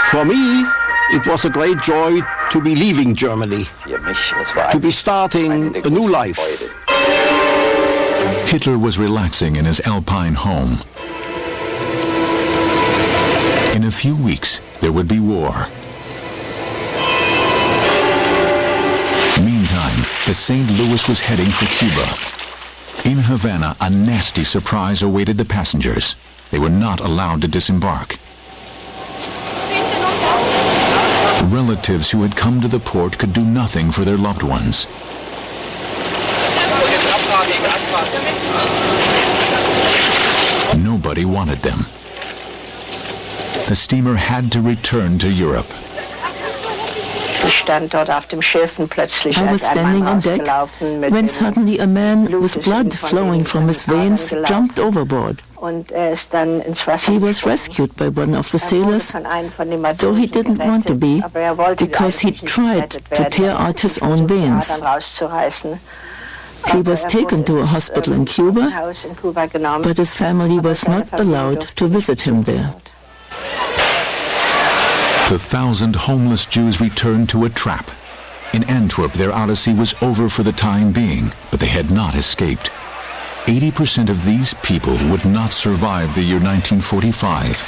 For me, it was a great joy to be leaving Germany, to be starting a new life. Hitler was relaxing in his Alpine home. In a few weeks, there would be war. Meantime, the St. Louis was heading for Cuba. In Havana, a nasty surprise awaited the passengers. They were not allowed to disembark. Relatives who had come to the port could do nothing for their loved ones. Nobody wanted them. The steamer had to return to Europe. I was standing on deck when suddenly a man with blood flowing from his veins jumped overboard. He was rescued by one of the sailors, though he didn't want to be, because he tried to tear out his own veins. He was taken to a hospital in Cuba, but his family was not allowed to visit him there. The 1,000 homeless Jews returned to a trap. In Antwerp, their odyssey was over for the time being, but they had not escaped. 80% of these people would not survive the year 1945.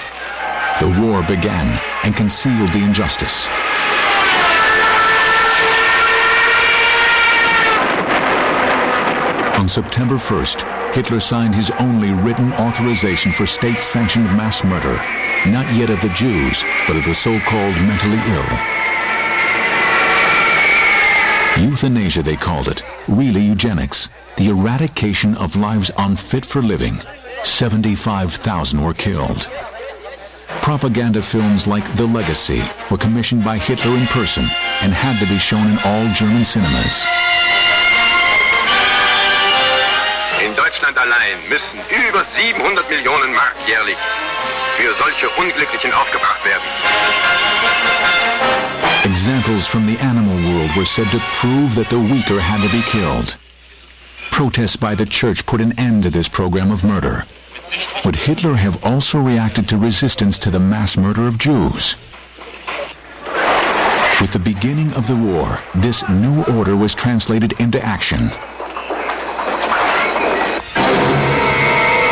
The war began and concealed the injustice. On September 1st, Hitler signed his only written authorization for state-sanctioned mass murder, not yet of the Jews, but of the so-called mentally ill. Euthanasia, they called it, really eugenics, the eradication of lives unfit for living. 75,000 were killed. Propaganda films like The Legacy were commissioned by Hitler in person and had to be shown in all German cinemas. In Deutschland allein müssen über 700 Millionen Mark jährlich für solche Unglücklichen aufgebracht werden. Examples from the animal world were said to prove that the weaker had to be killed. Protests by the church put an end to this program of murder. Would Hitler have also reacted to resistance to the mass murder of Jews? With the beginning of the war, this new order was translated into action.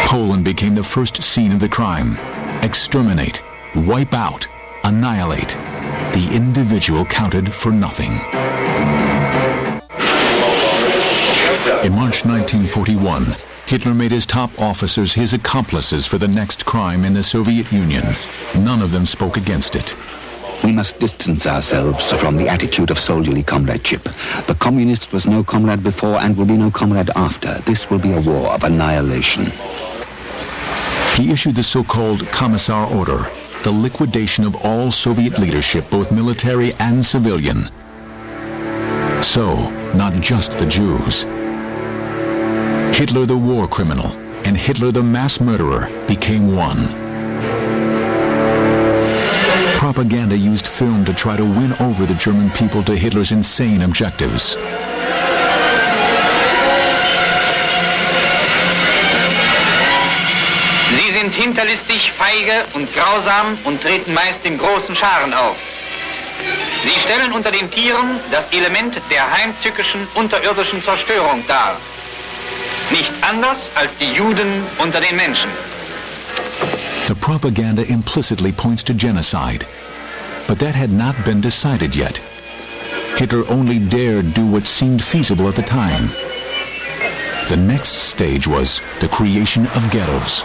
Poland became the first scene of the crime. Exterminate, wipe out, annihilate. the individual counted for nothing. In March 1941, Hitler made his top officers his accomplices for the next crime in the Soviet Union. None of them spoke against it. We must distance ourselves from the attitude of soldierly comradeship. The communist was no comrade before and will be no comrade after. This will be a war of annihilation. He issued the so-called Commissar Order, the liquidation of all Soviet leadership, both military and civilian. So, not just the Jews. Hitler the war criminal and Hitler the mass murderer became one. Propaganda used film to try to win over the German people to Hitler's insane objectives. Sie sind hinterlistig, feige und grausam und treten meist in großen Scharen auf. Sie stellen unter den Tieren das Element der heimtückischen, unterirdischen Zerstörung dar. Nicht anders als die Juden unter den Menschen. The propaganda implicitly points to genocide, but that had not been decided yet. Hitler only dared do what seemed feasible at the time. The next stage was the creation of ghettos.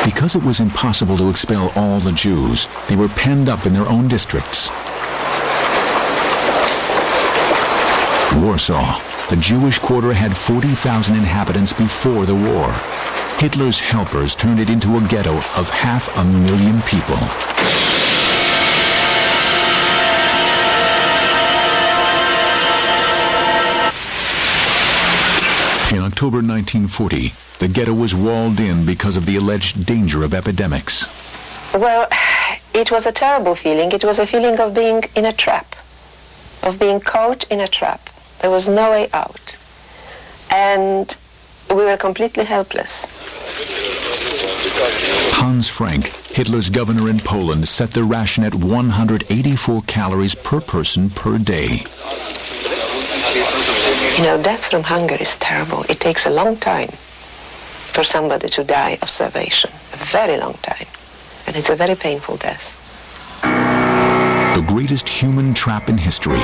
Because it was impossible to expel all the Jews, they were penned up in their own districts. Warsaw, the Jewish quarter, had 40,000 inhabitants before the war. Hitler's helpers turned it into a ghetto of 500,000 people. In October 1940, the ghetto was walled in because of the alleged danger of epidemics. Well, it was a terrible feeling. It was a feeling of being in a trap, of being caught in a trap. There was no way out. And we were completely helpless. Hans Frank, Hitler's governor in Poland, set the ration at 184 calories per person per day. You know, death from hunger is terrible. It takes a long time for somebody to die of starvation. A very long time. And it's a very painful death. The greatest human trap in history.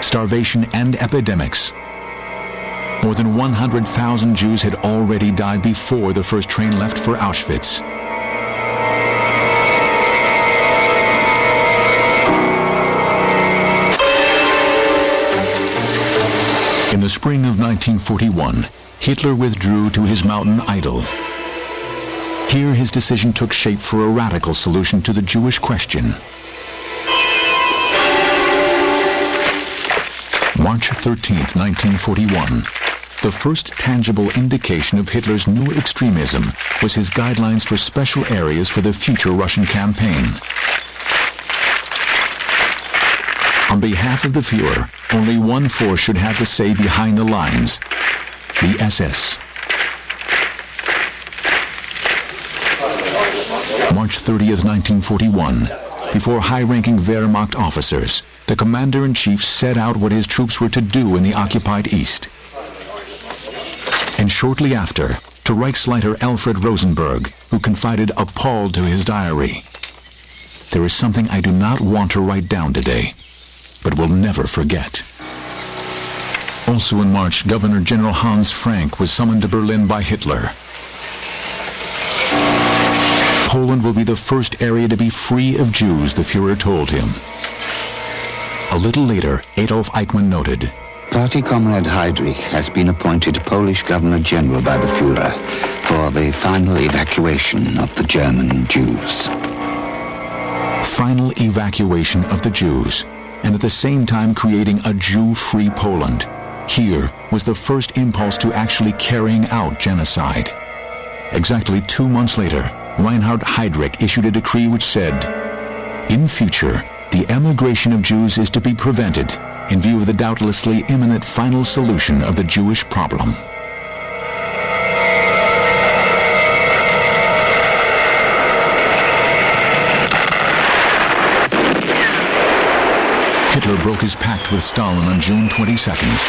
Starvation and epidemics. More than 100,000 Jews had already died before the first train left for Auschwitz. In the spring of 1941, Hitler withdrew to his mountain idyll. Here his decision took shape for a radical solution to the Jewish question. March 13, 1941. The first tangible indication of Hitler's new extremism was his guidelines for special areas for the future Russian campaign. On behalf of the Führer, only one force should have the say behind the lines: the SS. March 30th, 1941. Before high-ranking Wehrmacht officers, the commander-in-chief set out what his troops were to do in the occupied East. And shortly after, to Reichsleiter Alfred Rosenberg, who confided appalled to his diary, "There is something I do not want to write down today, but will never forget." Also in March, Governor General Hans Frank was summoned to Berlin by Hitler. Poland will be the first area to be free of Jews, the Führer told him. A little later, Adolf Eichmann noted, Party Comrade Heydrich has been appointed Polish Governor General by the Führer for the final evacuation of the German Jews. Final evacuation of the Jews, and at the same time creating a Jew-free Poland. Here was the first impulse to actually carrying out genocide. Exactly 2 months later, Reinhard Heydrich issued a decree which said, "In future, the emigration of Jews is to be prevented in view of the doubtlessly imminent final solution of the Jewish problem." Hitler broke his pact with Stalin on June 22nd.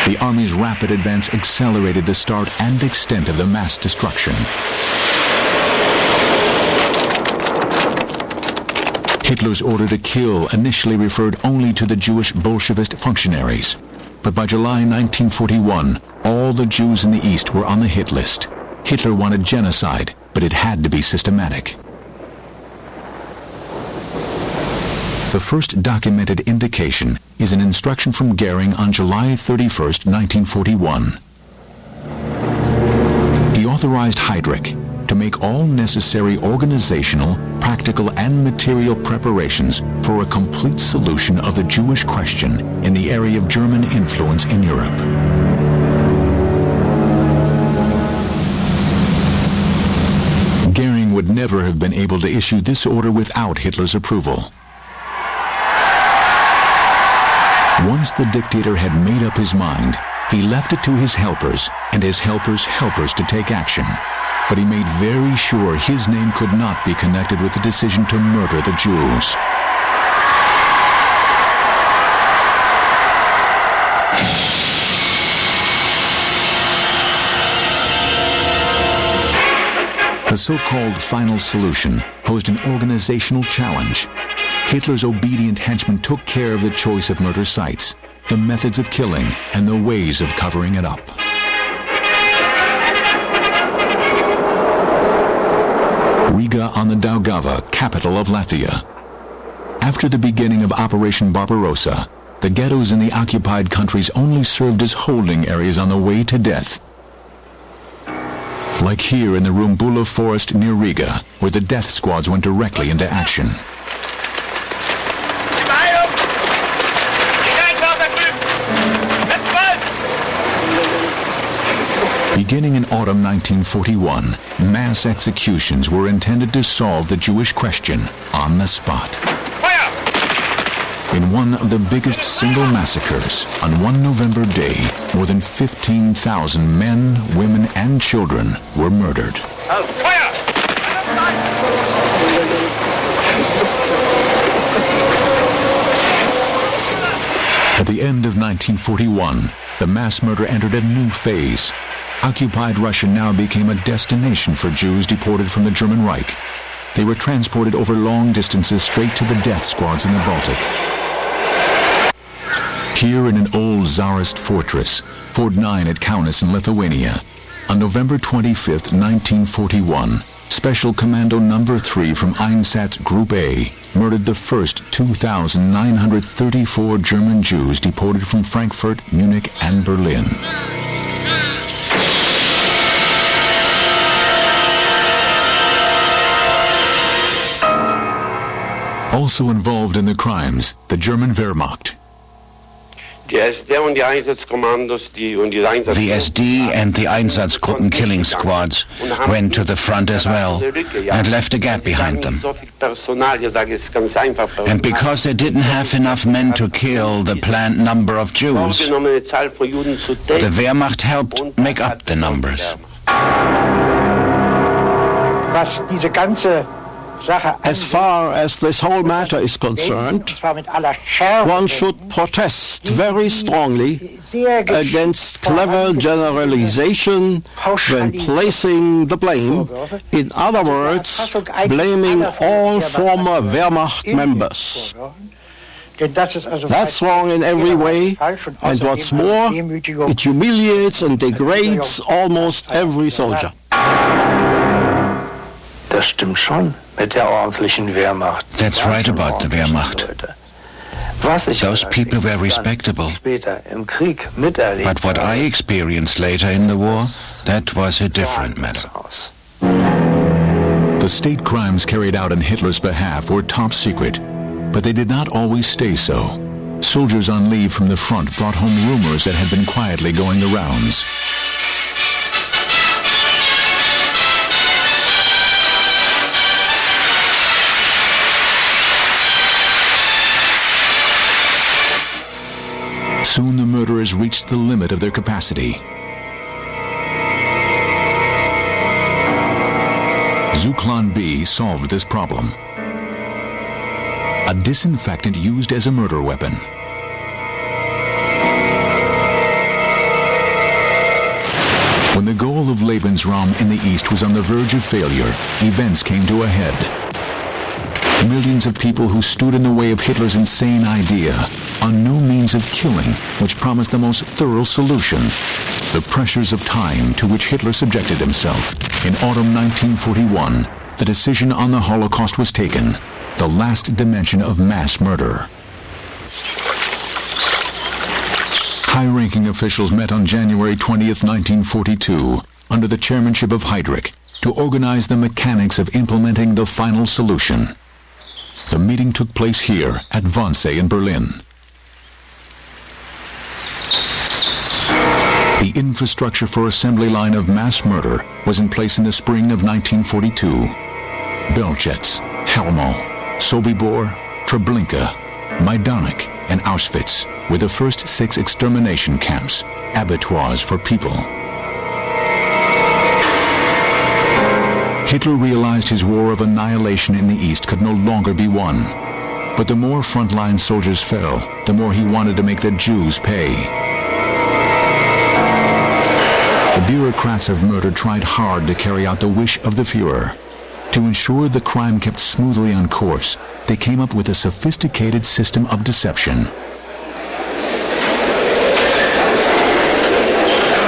The army's rapid advance accelerated the start and extent of the mass destruction. Hitler's order to kill initially referred only to the Jewish Bolshevist functionaries. But by July 1941, all the Jews in the East were on the hit list. Hitler wanted genocide, but it had to be systematic. The first documented indication is an instruction from Goering on July 31st, 1941. He authorized Heydrich to make all necessary organizational, practical, and material preparations for a complete solution of the Jewish question in the area of German influence in Europe. Goering would never have been able to issue this order without Hitler's approval. Once the dictator had made up his mind, he left it to his helpers and his helpers' helpers to take action. But he made very sure his name could not be connected with the decision to murder the Jews. The so-called final solution posed an organizational challenge. Hitler's obedient henchmen took care of the choice of murder sites, the methods of killing, and the ways of covering it up. Riga on the Daugava, capital of Latvia. After the beginning of Operation Barbarossa, the ghettos in the occupied countries only served as holding areas on the way to death. Like here in the Rumbula forest near Riga, where the death squads went directly into action. Beginning in autumn 1941, mass executions were intended to solve the Jewish question on the spot. In one of the biggest single massacres, on one November day, more than 15,000 men, women, and children were murdered. At the end of 1941, the mass murder entered a new phase. Occupied Russia now became a destination for Jews deported from the German Reich. They were transported over long distances straight to the death squads in the Baltic. Here in an old Tsarist fortress, Fort 9 at Kaunas in Lithuania, on November 25, 1941, Special Commando No. 3 from Einsatz Group A murdered the first 2,934 German Jews deported from Frankfurt, Munich, and Berlin. Also involved in the crimes, the German Wehrmacht. The SD and the Einsatzgruppen killing squads went to the front as well and left a gap behind them. And because they didn't have enough men to kill the planned number of Jews, the Wehrmacht helped make up the numbers. As far as this whole matter is concerned, one should protest very strongly against clever generalization when placing the blame, in other words, blaming all former Wehrmacht members. That's wrong in every way, and what's more, it humiliates and degrades almost every soldier. Das stimmt schon mit der ordentlichen Wehrmacht. That's right about the Wehrmacht. Those people were respectable. But what I experienced later in the war, that was a different matter. The state crimes carried out on Hitler's behalf were top secret, but they did not always stay so. Soldiers on leave from the front brought home rumors that had been quietly going the rounds. Soon the murderers reached the limit of their capacity. Zyklon B solved this problem. A disinfectant used as a murder weapon. When the goal of Lebensraum in the East was on the verge of failure, events came to a head. Millions of people who stood in the way of Hitler's insane idea, a new means of killing which promised the most thorough solution. The pressures of time to which Hitler subjected himself. In autumn 1941, the decision on the Holocaust was taken, the last dimension of mass murder. High-ranking officials met on January 20th, 1942, under the chairmanship of Heydrich, to organize the mechanics of implementing the final solution. The meeting took place here at Wannsee in Berlin. The infrastructure for assembly line of mass murder was in place in the spring of 1942. Belzec, Helmo, Sobibor, Treblinka, Majdanek, and Auschwitz were the first 6 extermination camps, abattoirs for people. Hitler realized his war of annihilation in the East could no longer be won. But the more frontline soldiers fell, the more he wanted to make the Jews pay. The bureaucrats of murder tried hard to carry out the wish of the Führer. To ensure the crime kept smoothly on course, they came up with a sophisticated system of deception.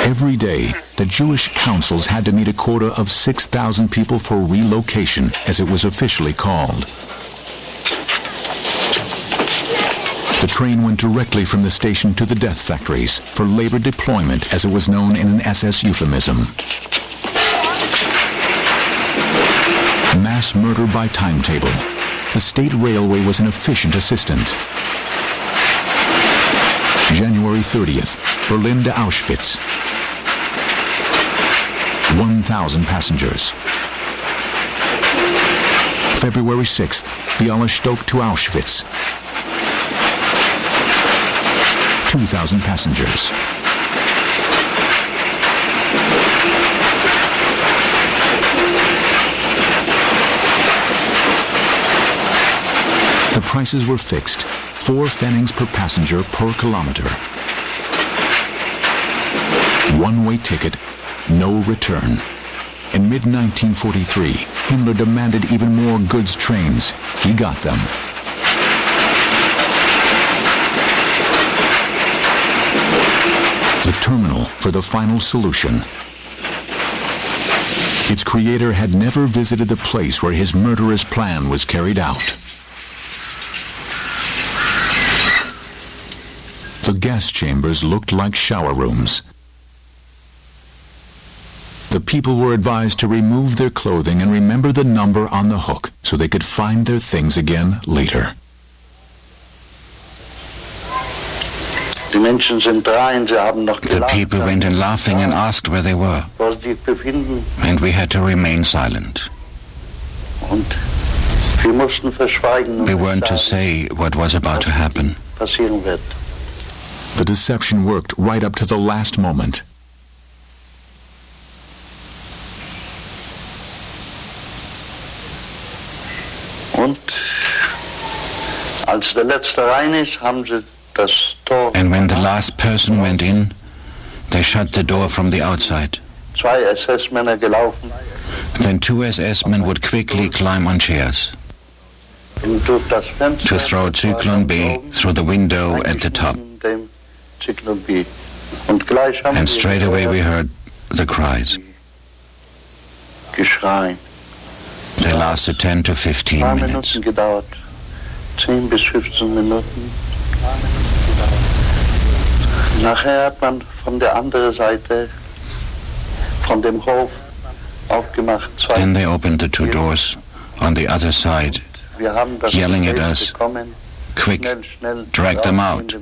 Every day, the Jewish councils had to meet a quota of 6,000 people for relocation, as it was officially called. The train went directly from the station to the death factories for labor deployment, as it was known in an SS euphemism. Mass murder by timetable. The state railway was an efficient assistant. January 30th, Berlin to Auschwitz. 1,000 passengers. February 6th, Bialystok to Auschwitz. 2,000 passengers. The prices were fixed, 4 pfennigs per passenger per kilometer. One-way ticket, no return. In mid-1943, Himmler demanded even more goods trains. He got them. The terminal for the final solution. Its creator had never visited the place where his murderous plan was carried out. The gas chambers looked like shower rooms. The people were advised to remove their clothing and remember the number on the hook so they could find their things again later. The people went in laughing and asked where they were, and we had to remain silent. We weren't to say what was about to happen. The deception worked right up to the last moment. And when the last person went in, they shut the door from the outside. Then 2 SS men would quickly climb on chairs to throw Zyklon B through the window at the top. And straight away we heard the cries. They lasted 10 to 15 minutes. Nachher hat man von der anderen Seite, von dem Hof, aufgemacht. Then they opened the 2 doors on the other side, yelling at us, "Quick, drag them out."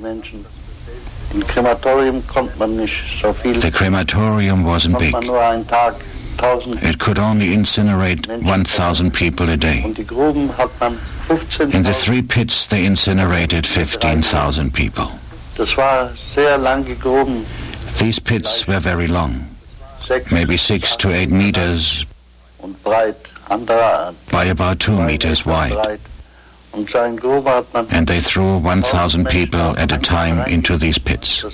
Im Krematorium konnte man nicht so viel. The crematorium wasn't big. Man nur einen Tag 1000. It could only incinerate 1,000 people a day. Und die Gruben hat man 15. In the 3 pits, they incinerated 15,000 people. Das war sehr lange Gruben. These pits were very long, maybe 6 to 8 meters und breit, by about 2 meters wide. And they threw 1,000 people at a time into these pits.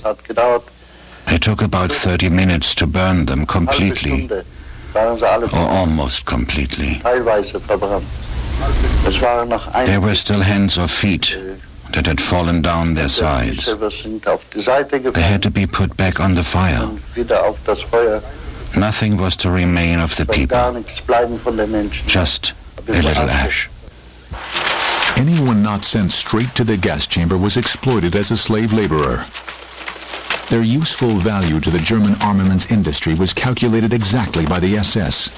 It took about 30 minutes to burn them completely, or almost completely. There were still hands or feet that had fallen down their sides. They had to be put back on the fire. Nothing was to remain of the people, just a little ash. Anyone not sent straight to the gas chamber was exploited as a slave laborer. Their useful value to the German armaments industry was calculated exactly by the SS.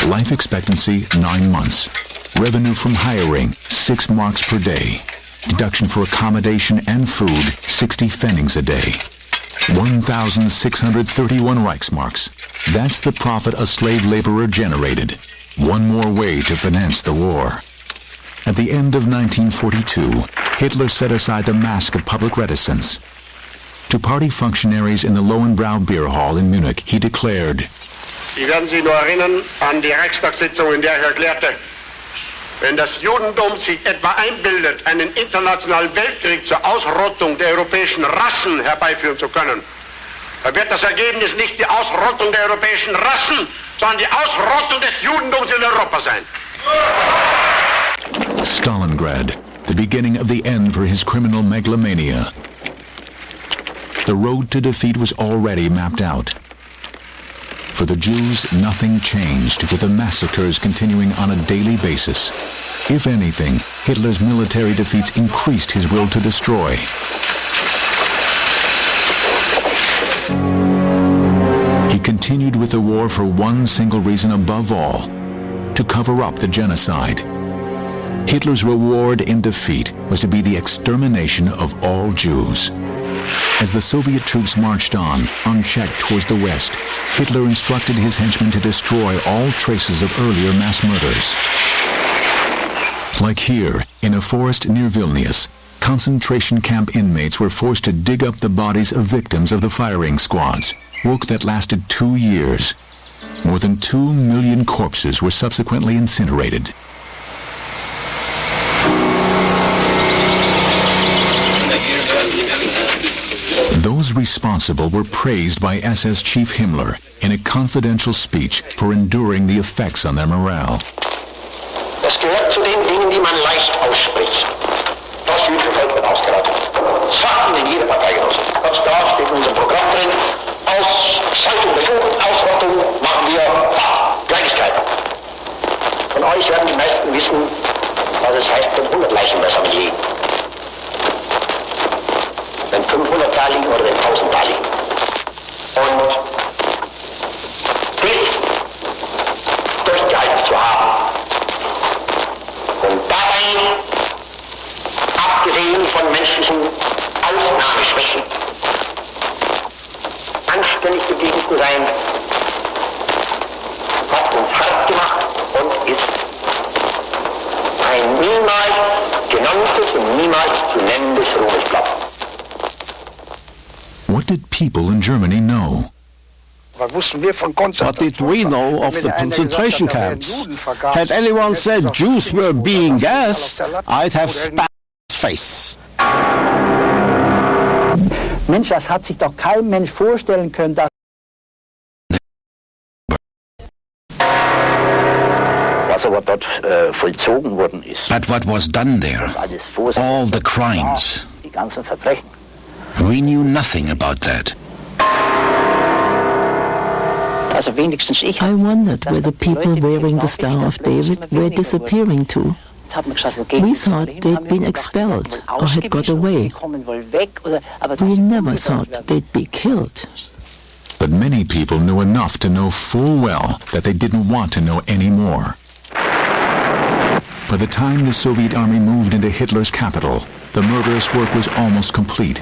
Life expectancy, 9 months. Revenue from hiring, 6 marks per day. Deduction for accommodation and food, 60 pfennigs a day. 1,631 Reichsmarks. That's the profit a slave laborer generated. One more way to finance the war. At the end of 1942, Hitler set aside the mask of public reticence. To party functionaries in the Lowenbrau Beer Hall in Munich, he declared, Sie werden sich nur erinnern an die Reichstagssitzung, in der ich erklärte, wenn das Judentum sich etwa einbildet, einen internationalen Weltkrieg zur Ausrottung der europäischen Rassen herbeiführen zu können, dann wird das Ergebnis nicht die Ausrottung der europäischen Rassen, sondern die Ausrottung des Judentums in Europa sein. Stalingrad, the beginning of the end for his criminal megalomania. The road to defeat was already mapped out. For the Jews, nothing changed, with the massacres continuing on a daily basis. If anything, Hitler's military defeats increased his will to destroy. He continued with the war for one single reason above all, to cover up the genocide. Hitler's reward in defeat was to be the extermination of all Jews. As the Soviet troops marched on, unchecked towards the west, Hitler instructed his henchmen to destroy all traces of earlier mass murders. Like here, in a forest near Vilnius, concentration camp inmates were forced to dig up the bodies of victims of the firing squads, work that lasted 2 years. More than 2 million corpses were subsequently incinerated. Those responsible were praised by SS Chief Himmler in a confidential speech for enduring the effects on their morale. Es gehört zu den Dingen, die man leicht ausspricht. Das jüdische Volk wird ausgerottet. Das sagten in jeder Parteigenosse. Und da steht in unserem Programm drin, Ausschaltung der Jugend, Ausrottung machen wir Kleinigkeiten. Von euch werden die meisten wissen, was es heißt, 500 Leichenmesser mit liegen. Wenn 500 da liegen oder wenn 1000 da liegen. Und dies durchgehalten zu haben. Und dabei, abgesehen von menschlichen Ausnahmeschwächen, anständig geblieben zu sein, hat uns hart gemacht und ist ein niemals genanntes und niemals zu nennendes Ruhmesblatt. What did people in Germany know? What did we know of the concentration camps? Had anyone said Jews were being gassed, I'd have spat in his face. Mensch, das hat sich doch kein Mensch vorstellen können, dass was aber dort vollzogen worden ist. But what was done there, all the crimes, die ganzen Verbrechen. We knew nothing about that. I wondered where the people wearing the Star of David were disappearing to. We thought they'd been expelled or had got away. We never thought they'd be killed. But many people knew enough to know full well that they didn't want to know any more. By the time the Soviet army moved into Hitler's capital, the murderous work was almost complete.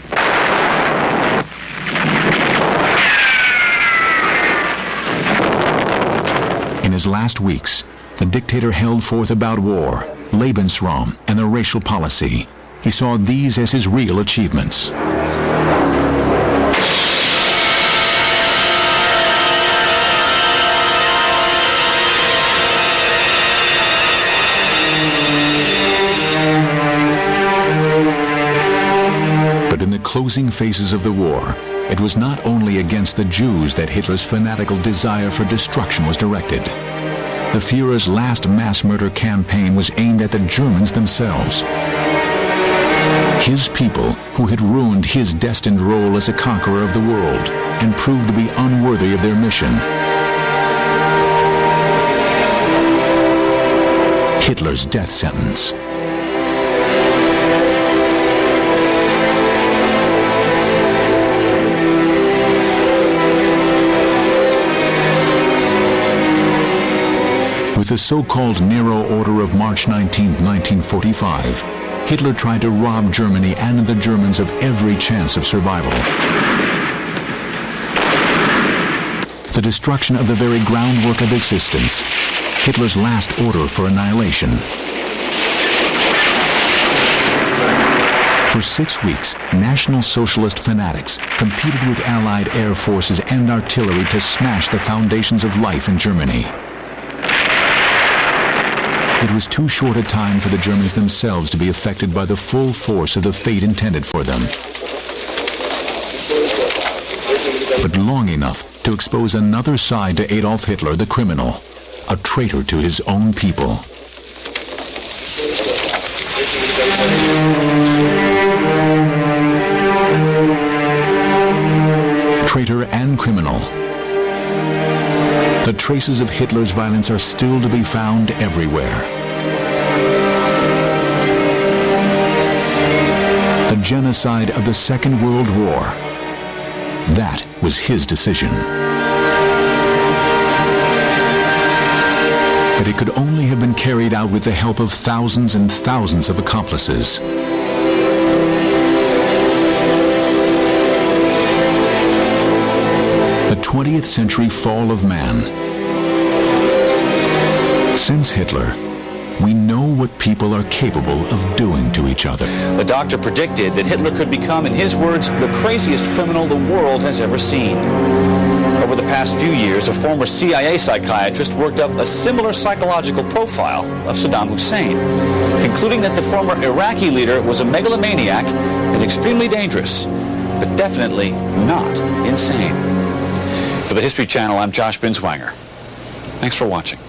In his last weeks, the dictator held forth about war, Lebensraum, and the racial policy. He saw these as his real achievements. But in the closing phases of the war, it was not only against the Jews that Hitler's fanatical desire for destruction was directed. The Führer's last mass murder campaign was aimed at the Germans themselves. His people, who had ruined his destined role as a conqueror of the world and proved to be unworthy of their mission. Hitler's death sentence. With the so-called Nero Order of March 19, 1945, Hitler tried to rob Germany and the Germans of every chance of survival. The destruction of the very groundwork of existence, Hitler's last order for annihilation. For 6 weeks, National Socialist fanatics competed with Allied air forces and artillery to smash the foundations of life in Germany. It was too short a time for the Germans themselves to be affected by the full force of the fate intended for them, but long enough to expose another side to Adolf Hitler, the criminal, a traitor to his own people. Traitor and criminal. The traces of Hitler's violence are still to be found everywhere. The genocide of the Second World War. That was his decision. But it could only have been carried out with the help of thousands and thousands of accomplices. The 20th century fall of man. Since Hitler, we know what people are capable of doing to each other. The doctor predicted that Hitler could become, in his words, the craziest criminal the world has ever seen. Over the past few years, a former CIA psychiatrist worked up a similar psychological profile of Saddam Hussein, concluding that the former Iraqi leader was a megalomaniac and extremely dangerous, but definitely not insane. For the History Channel, I'm Josh Binswanger. Thanks for watching.